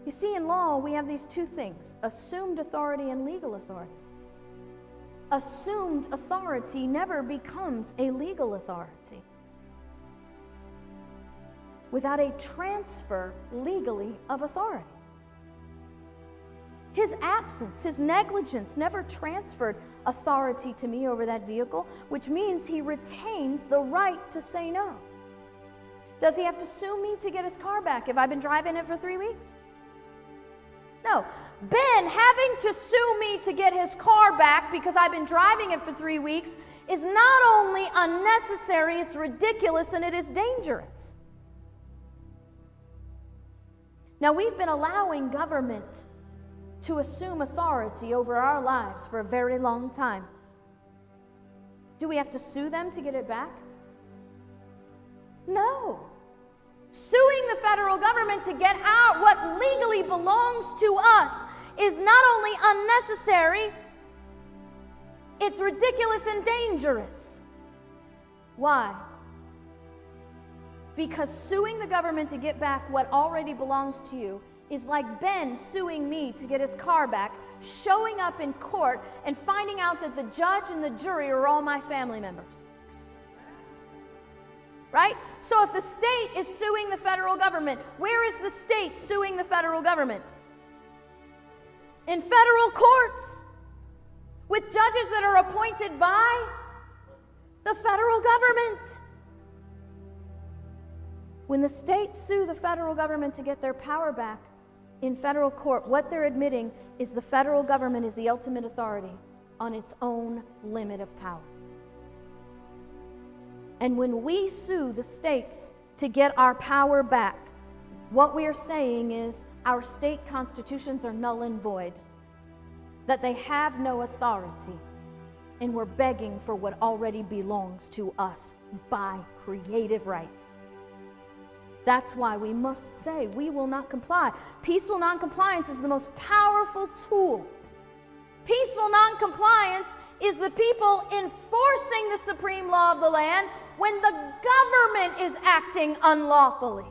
You see, in law, we have these two things: assumed authority and legal authority. Assumed authority never becomes a legal authority without a transfer legally of authority. His absence, his negligence never transferred authority to me over that vehicle, which means he retains the right to say no. Does he have to sue me to get his car back if I've been driving it for 3 weeks? No. Ben having to sue me to get his car back because I've been driving it for 3 weeks is not only unnecessary, it's ridiculous, and it is dangerous. Now, we've been allowing government to assume authority over our lives for a very long time. Do we have to sue them to get it back? No. Suing the federal government to get out what legally belongs to us is not only unnecessary, it's ridiculous and dangerous. Why? Because suing the government to get back what already belongs to you is like Ben suing me to get his car back, showing up in court and finding out that the judge and the jury are all my family members. Right? So if the state is suing the federal government, where is the state suing the federal government? In federal courts. with judges that are appointed by the federal government. When the states sue the federal government to get their power back in federal court, what they're admitting is the federal government is the ultimate authority on its own limit of power. And when we sue the states to get our power back, what we are saying is our state constitutions are null and void, that they have no authority, and we're begging for what already belongs to us by creative right. That's why we must say we will not comply. Peaceful noncompliance is the most powerful tool. Peaceful noncompliance is the people enforcing the supreme law of the land when the government is acting unlawfully.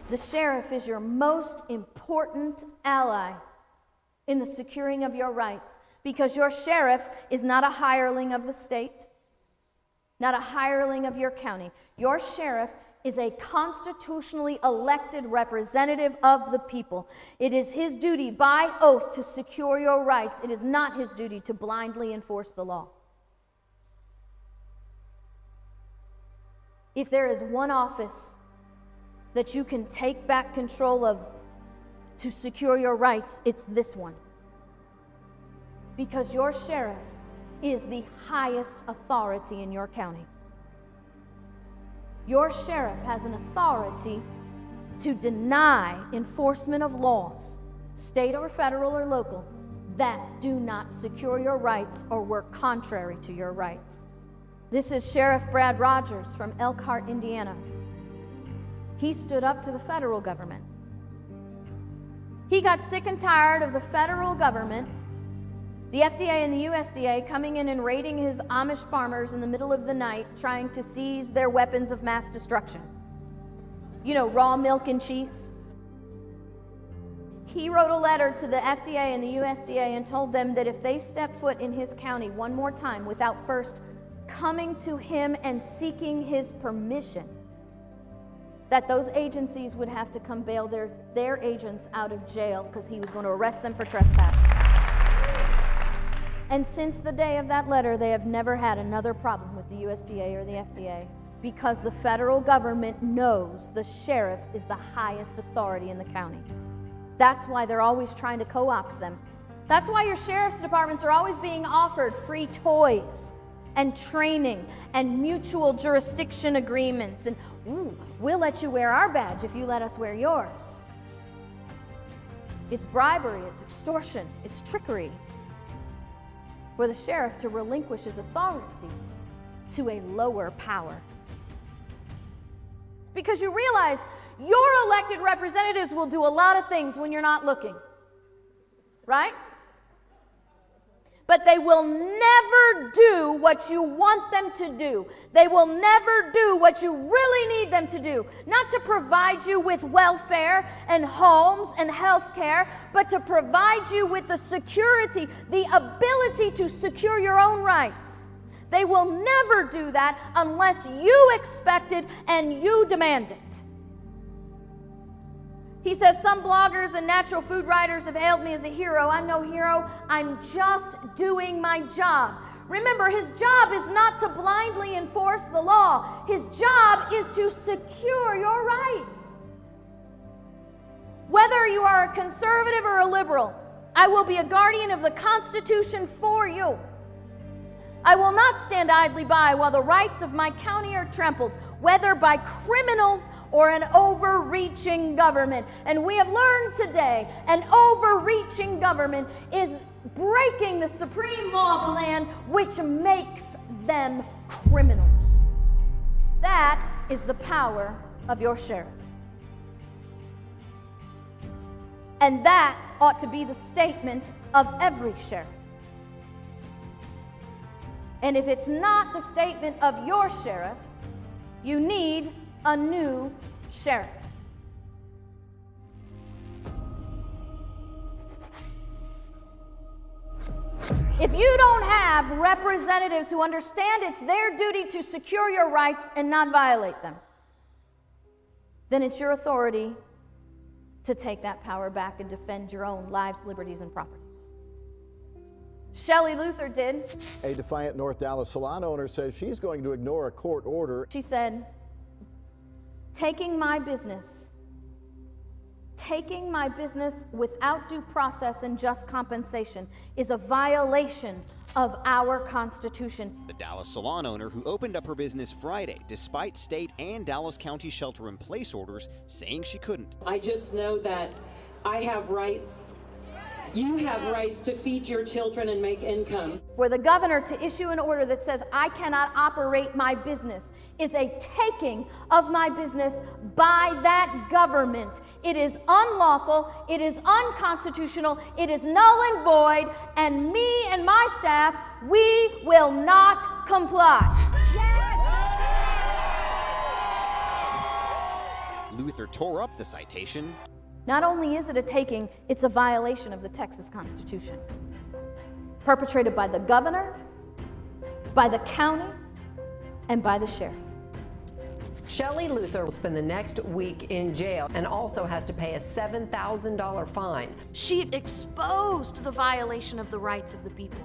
The sheriff is your most important ally in the securing of your rights, because your sheriff is not a hireling of the state, not a hireling of your county. Your sheriff is a constitutionally elected representative of the people. It is his duty by oath to secure your rights. It is not his duty to blindly enforce the law. If there is one office that you can take back control of to secure your rights, it's this one. Because your sheriff is the highest authority in your county. Your sheriff has an authority to deny enforcement of laws, state or federal or local, that do not secure your rights or work contrary to your rights. This is Sheriff Brad Rogers from Elkhart, Indiana. He stood up to the federal government. He got sick and tired of the federal government, the FDA and the USDA, coming in and raiding his Amish farmers in the middle of the night, trying to seize their weapons of mass destruction. You know, raw milk and cheese. He wrote a letter to the FDA and the USDA and told them that if they step foot in his county one more time without first coming to him and seeking his permission, that those agencies would have to come bail their agents out of jail because he was going to arrest them for trespass. And since the day of that letter, they have never had another problem with the USDA or the FDA, because the federal government knows the sheriff is the highest authority in the county. That's why they're always trying to co-opt them. That's why your sheriff's departments are always being offered free toys and training and mutual jurisdiction agreements, and we'll let you wear our badge if you let us wear yours. It's bribery, it's extortion, it's trickery for the sheriff to relinquish his authority to a lower power. It's because you realize your elected representatives will do a lot of things when you're not looking, right? But they will never do what you want them to do. They will never do what you really need them to do. Not to provide you with welfare and homes and health care, but to provide you with the security, the ability to secure your own rights. They will never do that unless you expect it and you demand it. He says, some bloggers and natural food writers have hailed me as a hero. I'm no hero. I'm just doing my job. Remember, his job is not to blindly enforce the law. His job is to secure your rights. Whether you are a conservative or a liberal, I will be a guardian of the Constitution for you. I will not stand idly by while the rights of my county are trampled, whether by criminals or an overreaching government. And we have learned today, an overreaching government is breaking the supreme law of the land, which makes them criminals. That is the power of your sheriff. And that ought to be the statement of every sheriff. And if it's not the statement of your sheriff, you need a new sheriff. If you don't have representatives who understand it's their duty to secure your rights and not violate them, then it's your authority to take that power back and defend your own lives, liberties, and properties. Shelley Luther did.
A defiant North Dallas salon owner says she's going to ignore a court order.
She said, taking my business without due process and just compensation is a violation of our Constitution.
The Dallas salon owner who opened up her business Friday despite state and Dallas County shelter-in-place orders saying she couldn't.
I just know that I have rights. You have rights to feed your children and make income.
For the governor to issue an order that says I cannot operate my business is a taking of my business by that government. It is unlawful, it is unconstitutional, it is null and void, and me and my staff, we will not comply.
Luther tore up the citation.
Not only is it a taking, it's a violation of the Texas Constitution, perpetrated by the governor, by the county, and by the sheriff.
Shelley Luther will spend the next week in jail and also has to pay a $7,000 fine.
She exposed the violation of the rights of the people.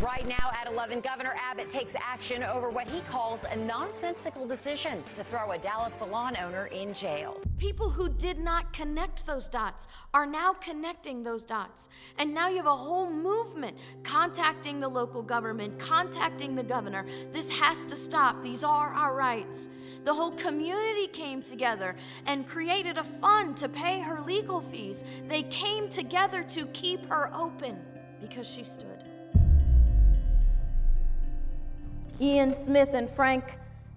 Right now at 11, Governor Abbott takes action over what he calls a nonsensical decision to throw a Dallas salon owner in jail.
People who did not connect those dots are now connecting those dots. And now you have a whole movement contacting the local government, contacting the governor. This has to stop. These are our rights. The whole community came together and created a fund to pay her legal fees. They came together to keep her open because she stood.
Ian Smith and Frank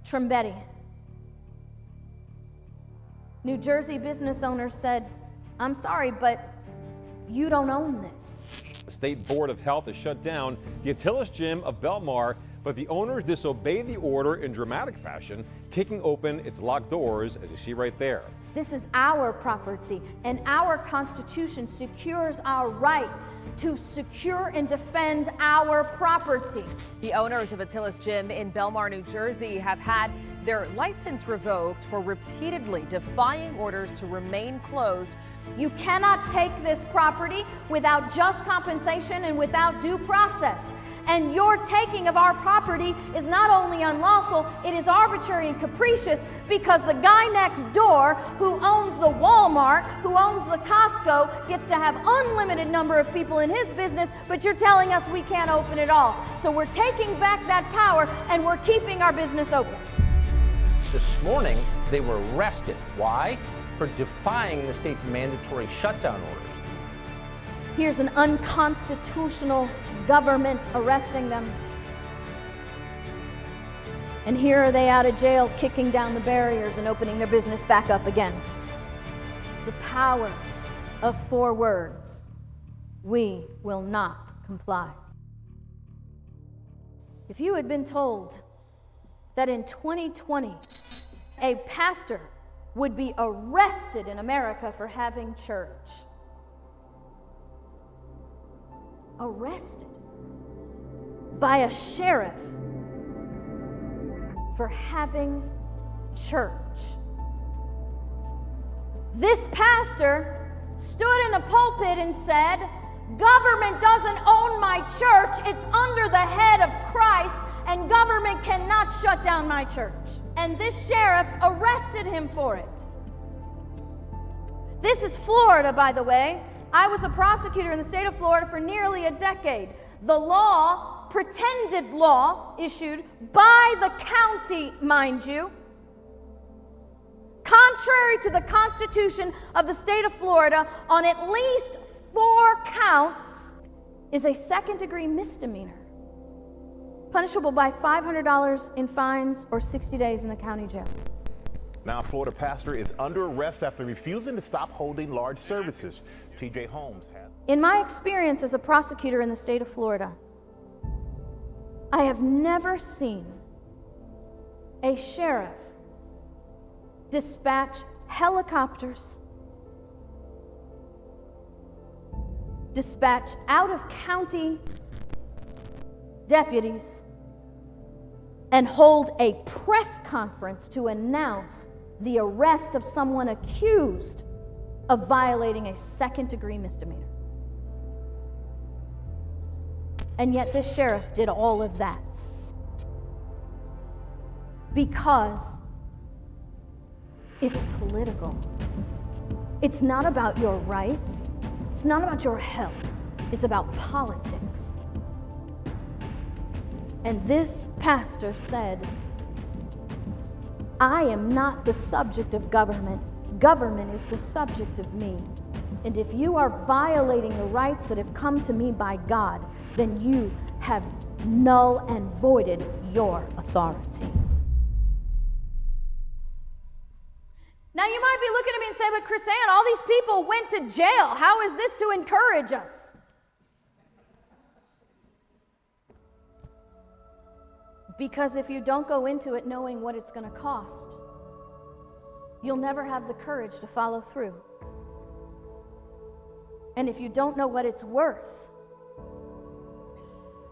Trombetti. New Jersey business owners said, I'm sorry, but you don't own this.
The State Board of Health has shut down the Attilas Gym of Belmar, but the owners disobeyed the order in dramatic fashion, kicking open its locked doors, as you see right there.
This is our property, and our Constitution secures our right to secure and defend our property.
The owners of Attilas Gym in Belmar, New Jersey have had their license revoked for repeatedly defying orders to remain closed.
You cannot take this property without just compensation and without due process. And your taking of our property is not only unlawful, it is arbitrary and capricious because the guy next door who owns the Walmart, who owns the Costco, gets to have unlimited number of people in his business, but you're telling us we can't open it all. So we're taking back that power and we're keeping our business open.
This morning, they were arrested. Why? For defying the state's mandatory shutdown orders.
Here's an unconstitutional government arresting them. And here are they out of jail, kicking down the barriers and opening their business back up again. The power of 4 words: we will not comply. If you had been told that in 2020, a pastor would be arrested in America for having church, arrested by a sheriff for having church. This pastor stood in the pulpit and said, government doesn't own my church, it's under the head of Christ, and government cannot shut down my church. And this sheriff arrested him for it. This is Florida, by the way. I was a prosecutor in the state of Florida for nearly a decade. The law, pretended law, issued by the county, mind you, contrary to the Constitution of the state of Florida, on at least 4 counts, is a second-degree misdemeanor, punishable by $500 in fines or 60 days in the county jail.
Now, a Florida pastor is under arrest after refusing to stop holding large services. TJ Holmes has.
In my experience as a prosecutor in the state of Florida, I have never seen a sheriff dispatch helicopters, dispatch out-of-county deputies, and hold a press conference to announce the arrest of someone accused of violating a second-degree misdemeanor. And yet this sheriff did all of that because it's political. It's not about your rights. It's not about your health. It's about politics. And this pastor said, I am not the subject of government. Government is the subject of me. And if you are violating the rights that have come to me by God, then you have null and voided your authority. Now you might be looking at me and say, but Chris-Ann, all these people went to jail. How is this to encourage us? Because if you don't go into it knowing what it's going to cost, you'll never have the courage to follow through. And if you don't know what it's worth,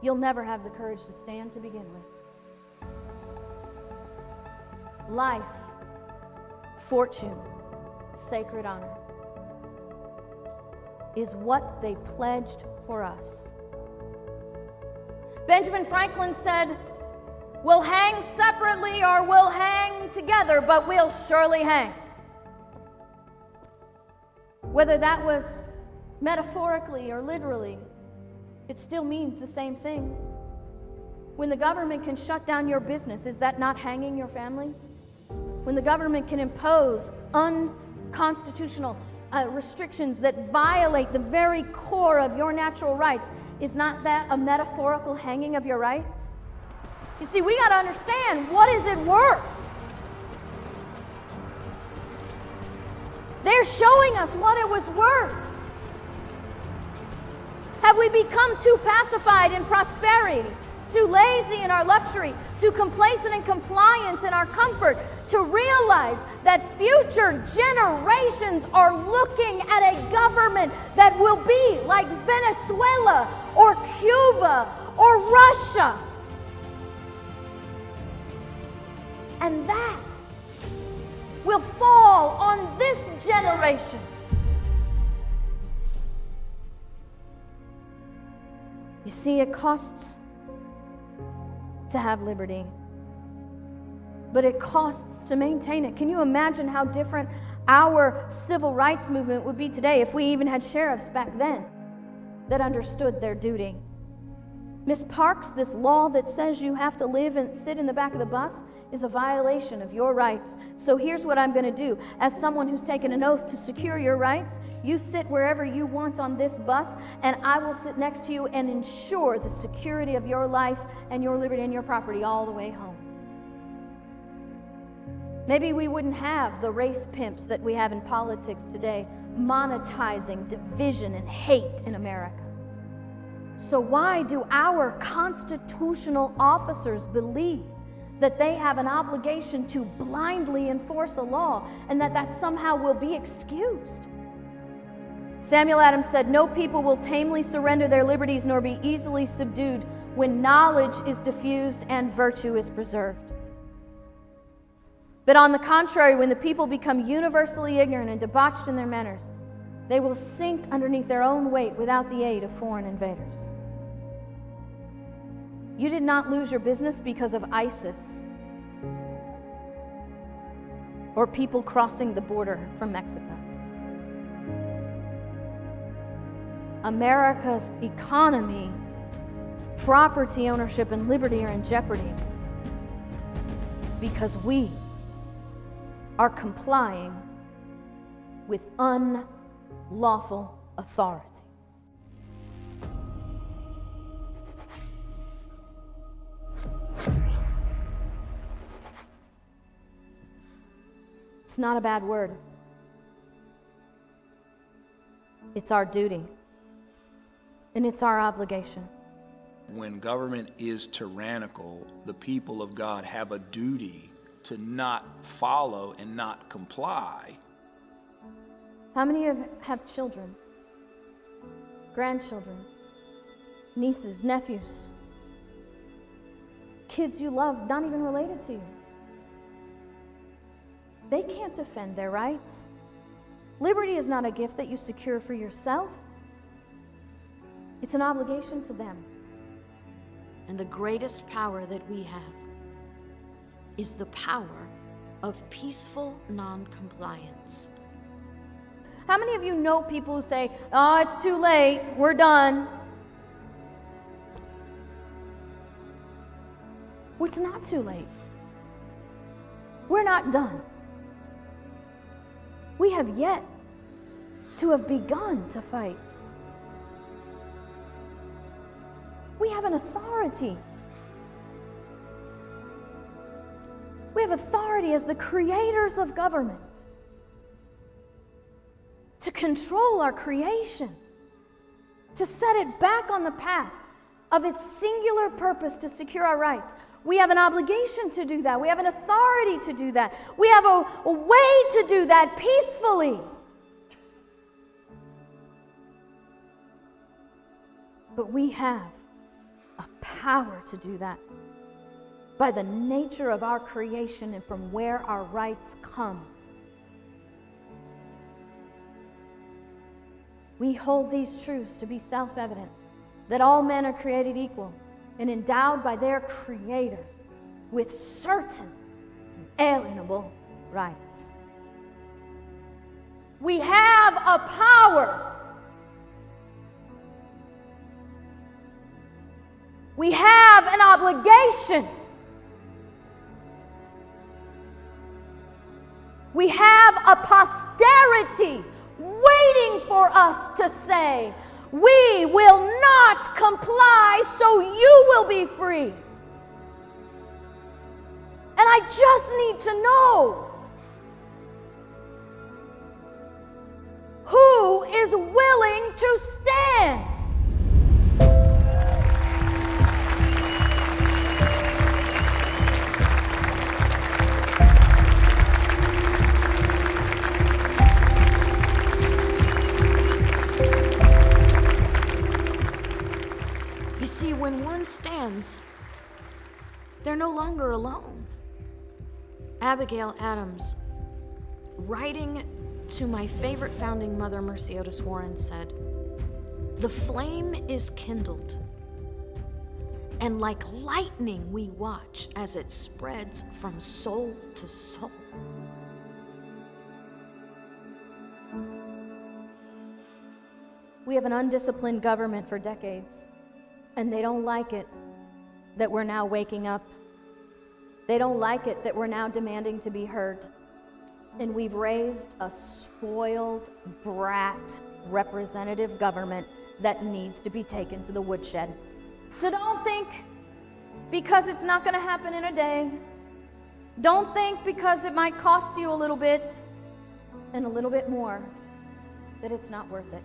you'll never have the courage to stand to begin with. Life, fortune, sacred honor is what they pledged for us. Benjamin Franklin said, we'll hang separately or we'll hang together, but we'll surely hang. Whether that was metaphorically or literally, it still means the same thing. When the government can shut down your business, is that not hanging your family? When the government can impose unconstitutional restrictions that violate the very core of your natural rights, is not that a metaphorical hanging of your rights? You see, we got to understand, what is it worth? They're showing us what it was worth. Have we become too pacified in prosperity, too lazy in our luxury, too complacent in compliance in our comfort, to realize that future generations are looking at a government that will be like Venezuela or Cuba or Russia? And that will fall on this generation. You see, it costs to have liberty, but it costs to maintain it. Can you imagine how different our civil rights movement would be today if we even had sheriffs back then that understood their duty? Miss Parks, this law that says you have to live and sit in the back of the bus is a violation of your rights. So here's what I'm going to do. As someone who's taken an oath to secure your rights, you sit wherever you want on this bus, and I will sit next to you and ensure the security of your life and your liberty and your property all the way home. Maybe we wouldn't have the race pimps that we have in politics today, monetizing division and hate in America. So why do our constitutional officers believe that they have an obligation to blindly enforce a law and that somehow will be excused? Samuel Adams said, no people will tamely surrender their liberties nor be easily subdued when knowledge is diffused and virtue is preserved. But on the contrary, when the people become universally ignorant and debauched in their manners, they will sink underneath their own weight without the aid of foreign invaders. You did not lose your business because of ISIS or people crossing the border from Mexico. America's economy, property ownership, and liberty are in jeopardy because we are complying with unlawful authority. It's not a bad word. It's our duty, and it's our obligation.
When government is tyrannical, the people of God have a duty to not follow and not comply.
How many have children, grandchildren, nieces, nephews, kids you love, not even related to you? They can't defend their rights. Liberty is not a gift that you secure for yourself. It's an obligation to them.
And the greatest power that we have is the power of peaceful non-compliance.
How many of you know people who say, "Oh, it's too late, we're done"? Well, it's not too late. We're not done. We have yet to have begun to fight. We have an authority. We have authority as the creators of government to control our creation, to set it back on the path of its singular purpose to secure our rights. We have an obligation to do that. We have an authority to do that. We have a way to do that peacefully. But we have a power to do that by the nature of our creation and from where our rights come. We hold these truths to be self-evident, that all men are created equal and endowed by their Creator with certain inalienable rights. We have a power. We have an obligation. We have a posterity waiting for us to say, "We will not comply, so you will be free." And I just need to know who is willing to stand.
You see, when one stands, they're no longer alone. Abigail Adams, writing to my favorite founding mother, Mercy Otis Warren, said, "The flame is kindled, and like lightning we watch as it spreads from soul to soul."
We have an undisciplined government for decades, and they don't like it that we're now waking up. They don't like it that we're now demanding to be heard. And we've raised a spoiled brat representative government that needs to be taken to the woodshed. So don't think because it's not going to happen in a day. Don't think because it might cost you a little bit and a little bit more that it's not worth it.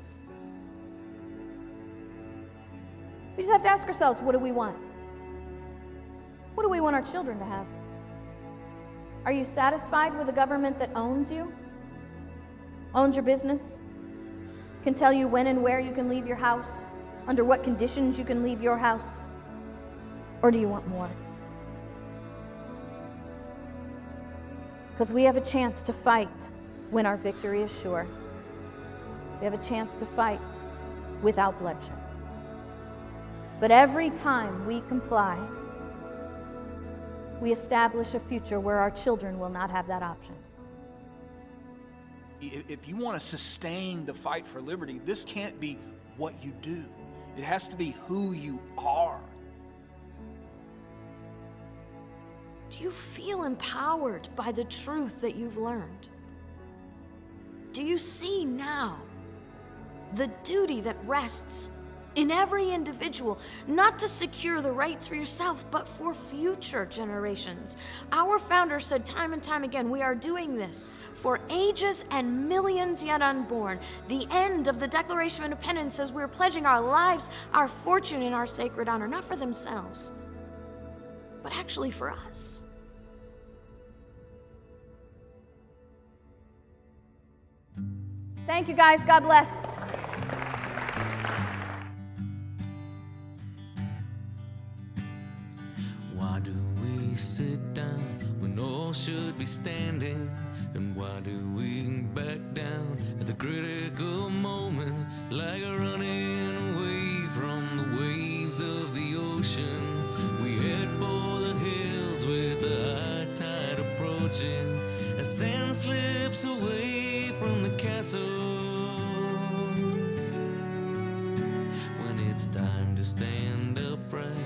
We just have to ask ourselves, what do we want? What do we want our children to have? Are you satisfied with a government that owns you? Owns your business? Can tell you when and where you can leave your house? Under what conditions you can leave your house? Or do you want more? Because we have a chance to fight when our victory is sure. We have a chance to fight without bloodshed. But every time we comply, we establish a future where our children will not have that option.
If you want to sustain the fight for liberty, this can't be what you do. It has to be who you are.
Do you feel empowered by the truth that you've learned? Do you see now the duty that rests in every individual, not to secure the rights for yourself, but for future generations? Our founder said time and time again, we are doing this for ages and millions yet unborn. The end of the Declaration of Independence says we're pledging our lives, our fortune, and our sacred honor, not for themselves, but actually for us.
Thank you, guys. God bless.
Why do we sit down when all should be standing? And why do we back down at the critical moment, like running away from the waves of the ocean? We head for the hills with the high tide approaching, as sand slips away from the castle. When it's time to stand upright,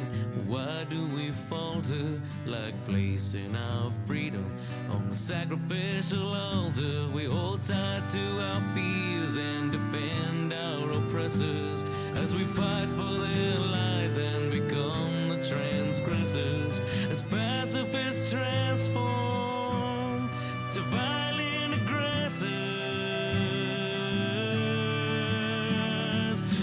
why do we falter, like placing our freedom on the sacrificial altar? We hold tight to our fears and defend our oppressors as we fight for their lives and become the transgressors, as pacifists transform to violent aggressors.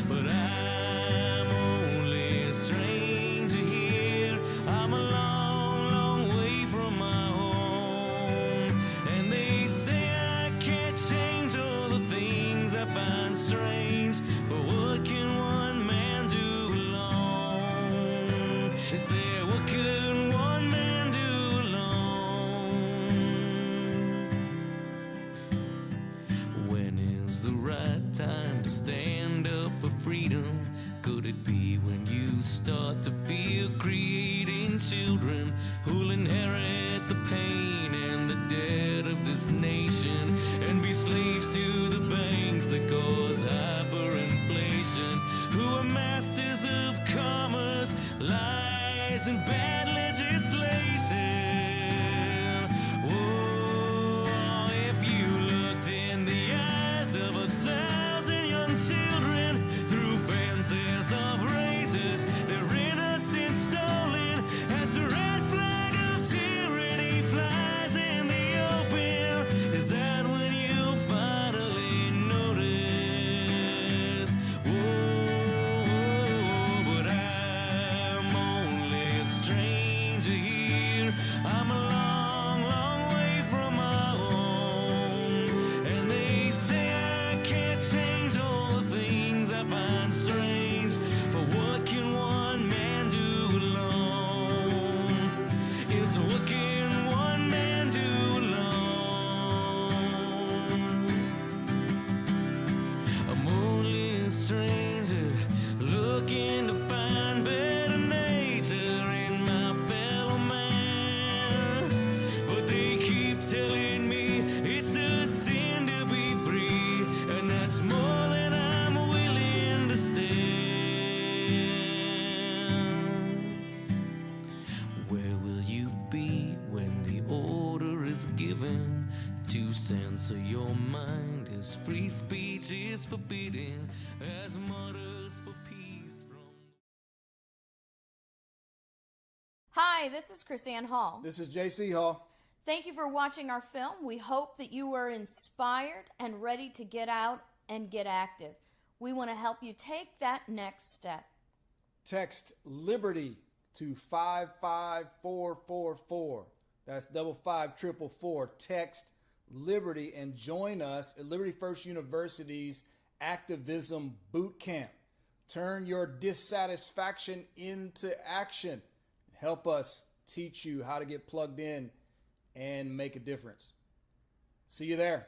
But I'm only a stranger here. I'm a long, long way from my home, and they say I can't change all the things I find strange. But what can one man do alone? They say, what can one man do alone? When is the right time to stand up for freedom? Could it be when you start to feel creating children who'll inherit the pain and the debt of this nation and be slaves to the banks that cause hyperinflation, who are masters of commerce, lies, and bad legislation? Oh, if you looked in the eyes of 1,000 young children through fences of razors, their innocence stolen as the red flag of tyranny flies in the open, is that when you finally notice? Whoa, but I'm only a stranger here. I'm a long, long way from my home, and they say I can't change all the things I find strange. For what can one man do alone? Is what can one man do alone? I'm only a stranger looking to find better nature in my fellow man, but they keep telling me it's a sin to be free, and that's more than I'm willing to stand. Where will you be when the order is given to censor your mind, as free speech is forbidden, as martyrs for peace from...
Hi, this is Chris Ann Hall.
This is J.C. Hall.
Thank you for watching our film. We hope that you are inspired and ready to get out and get active. We want to help you take that next step.
Text Liberty to 55444. That's 55444. Text Liberty and join us at Liberty First University's Activism Boot Camp. Turn your dissatisfaction into action. Help us teach you how to get plugged in and make a difference. See you there.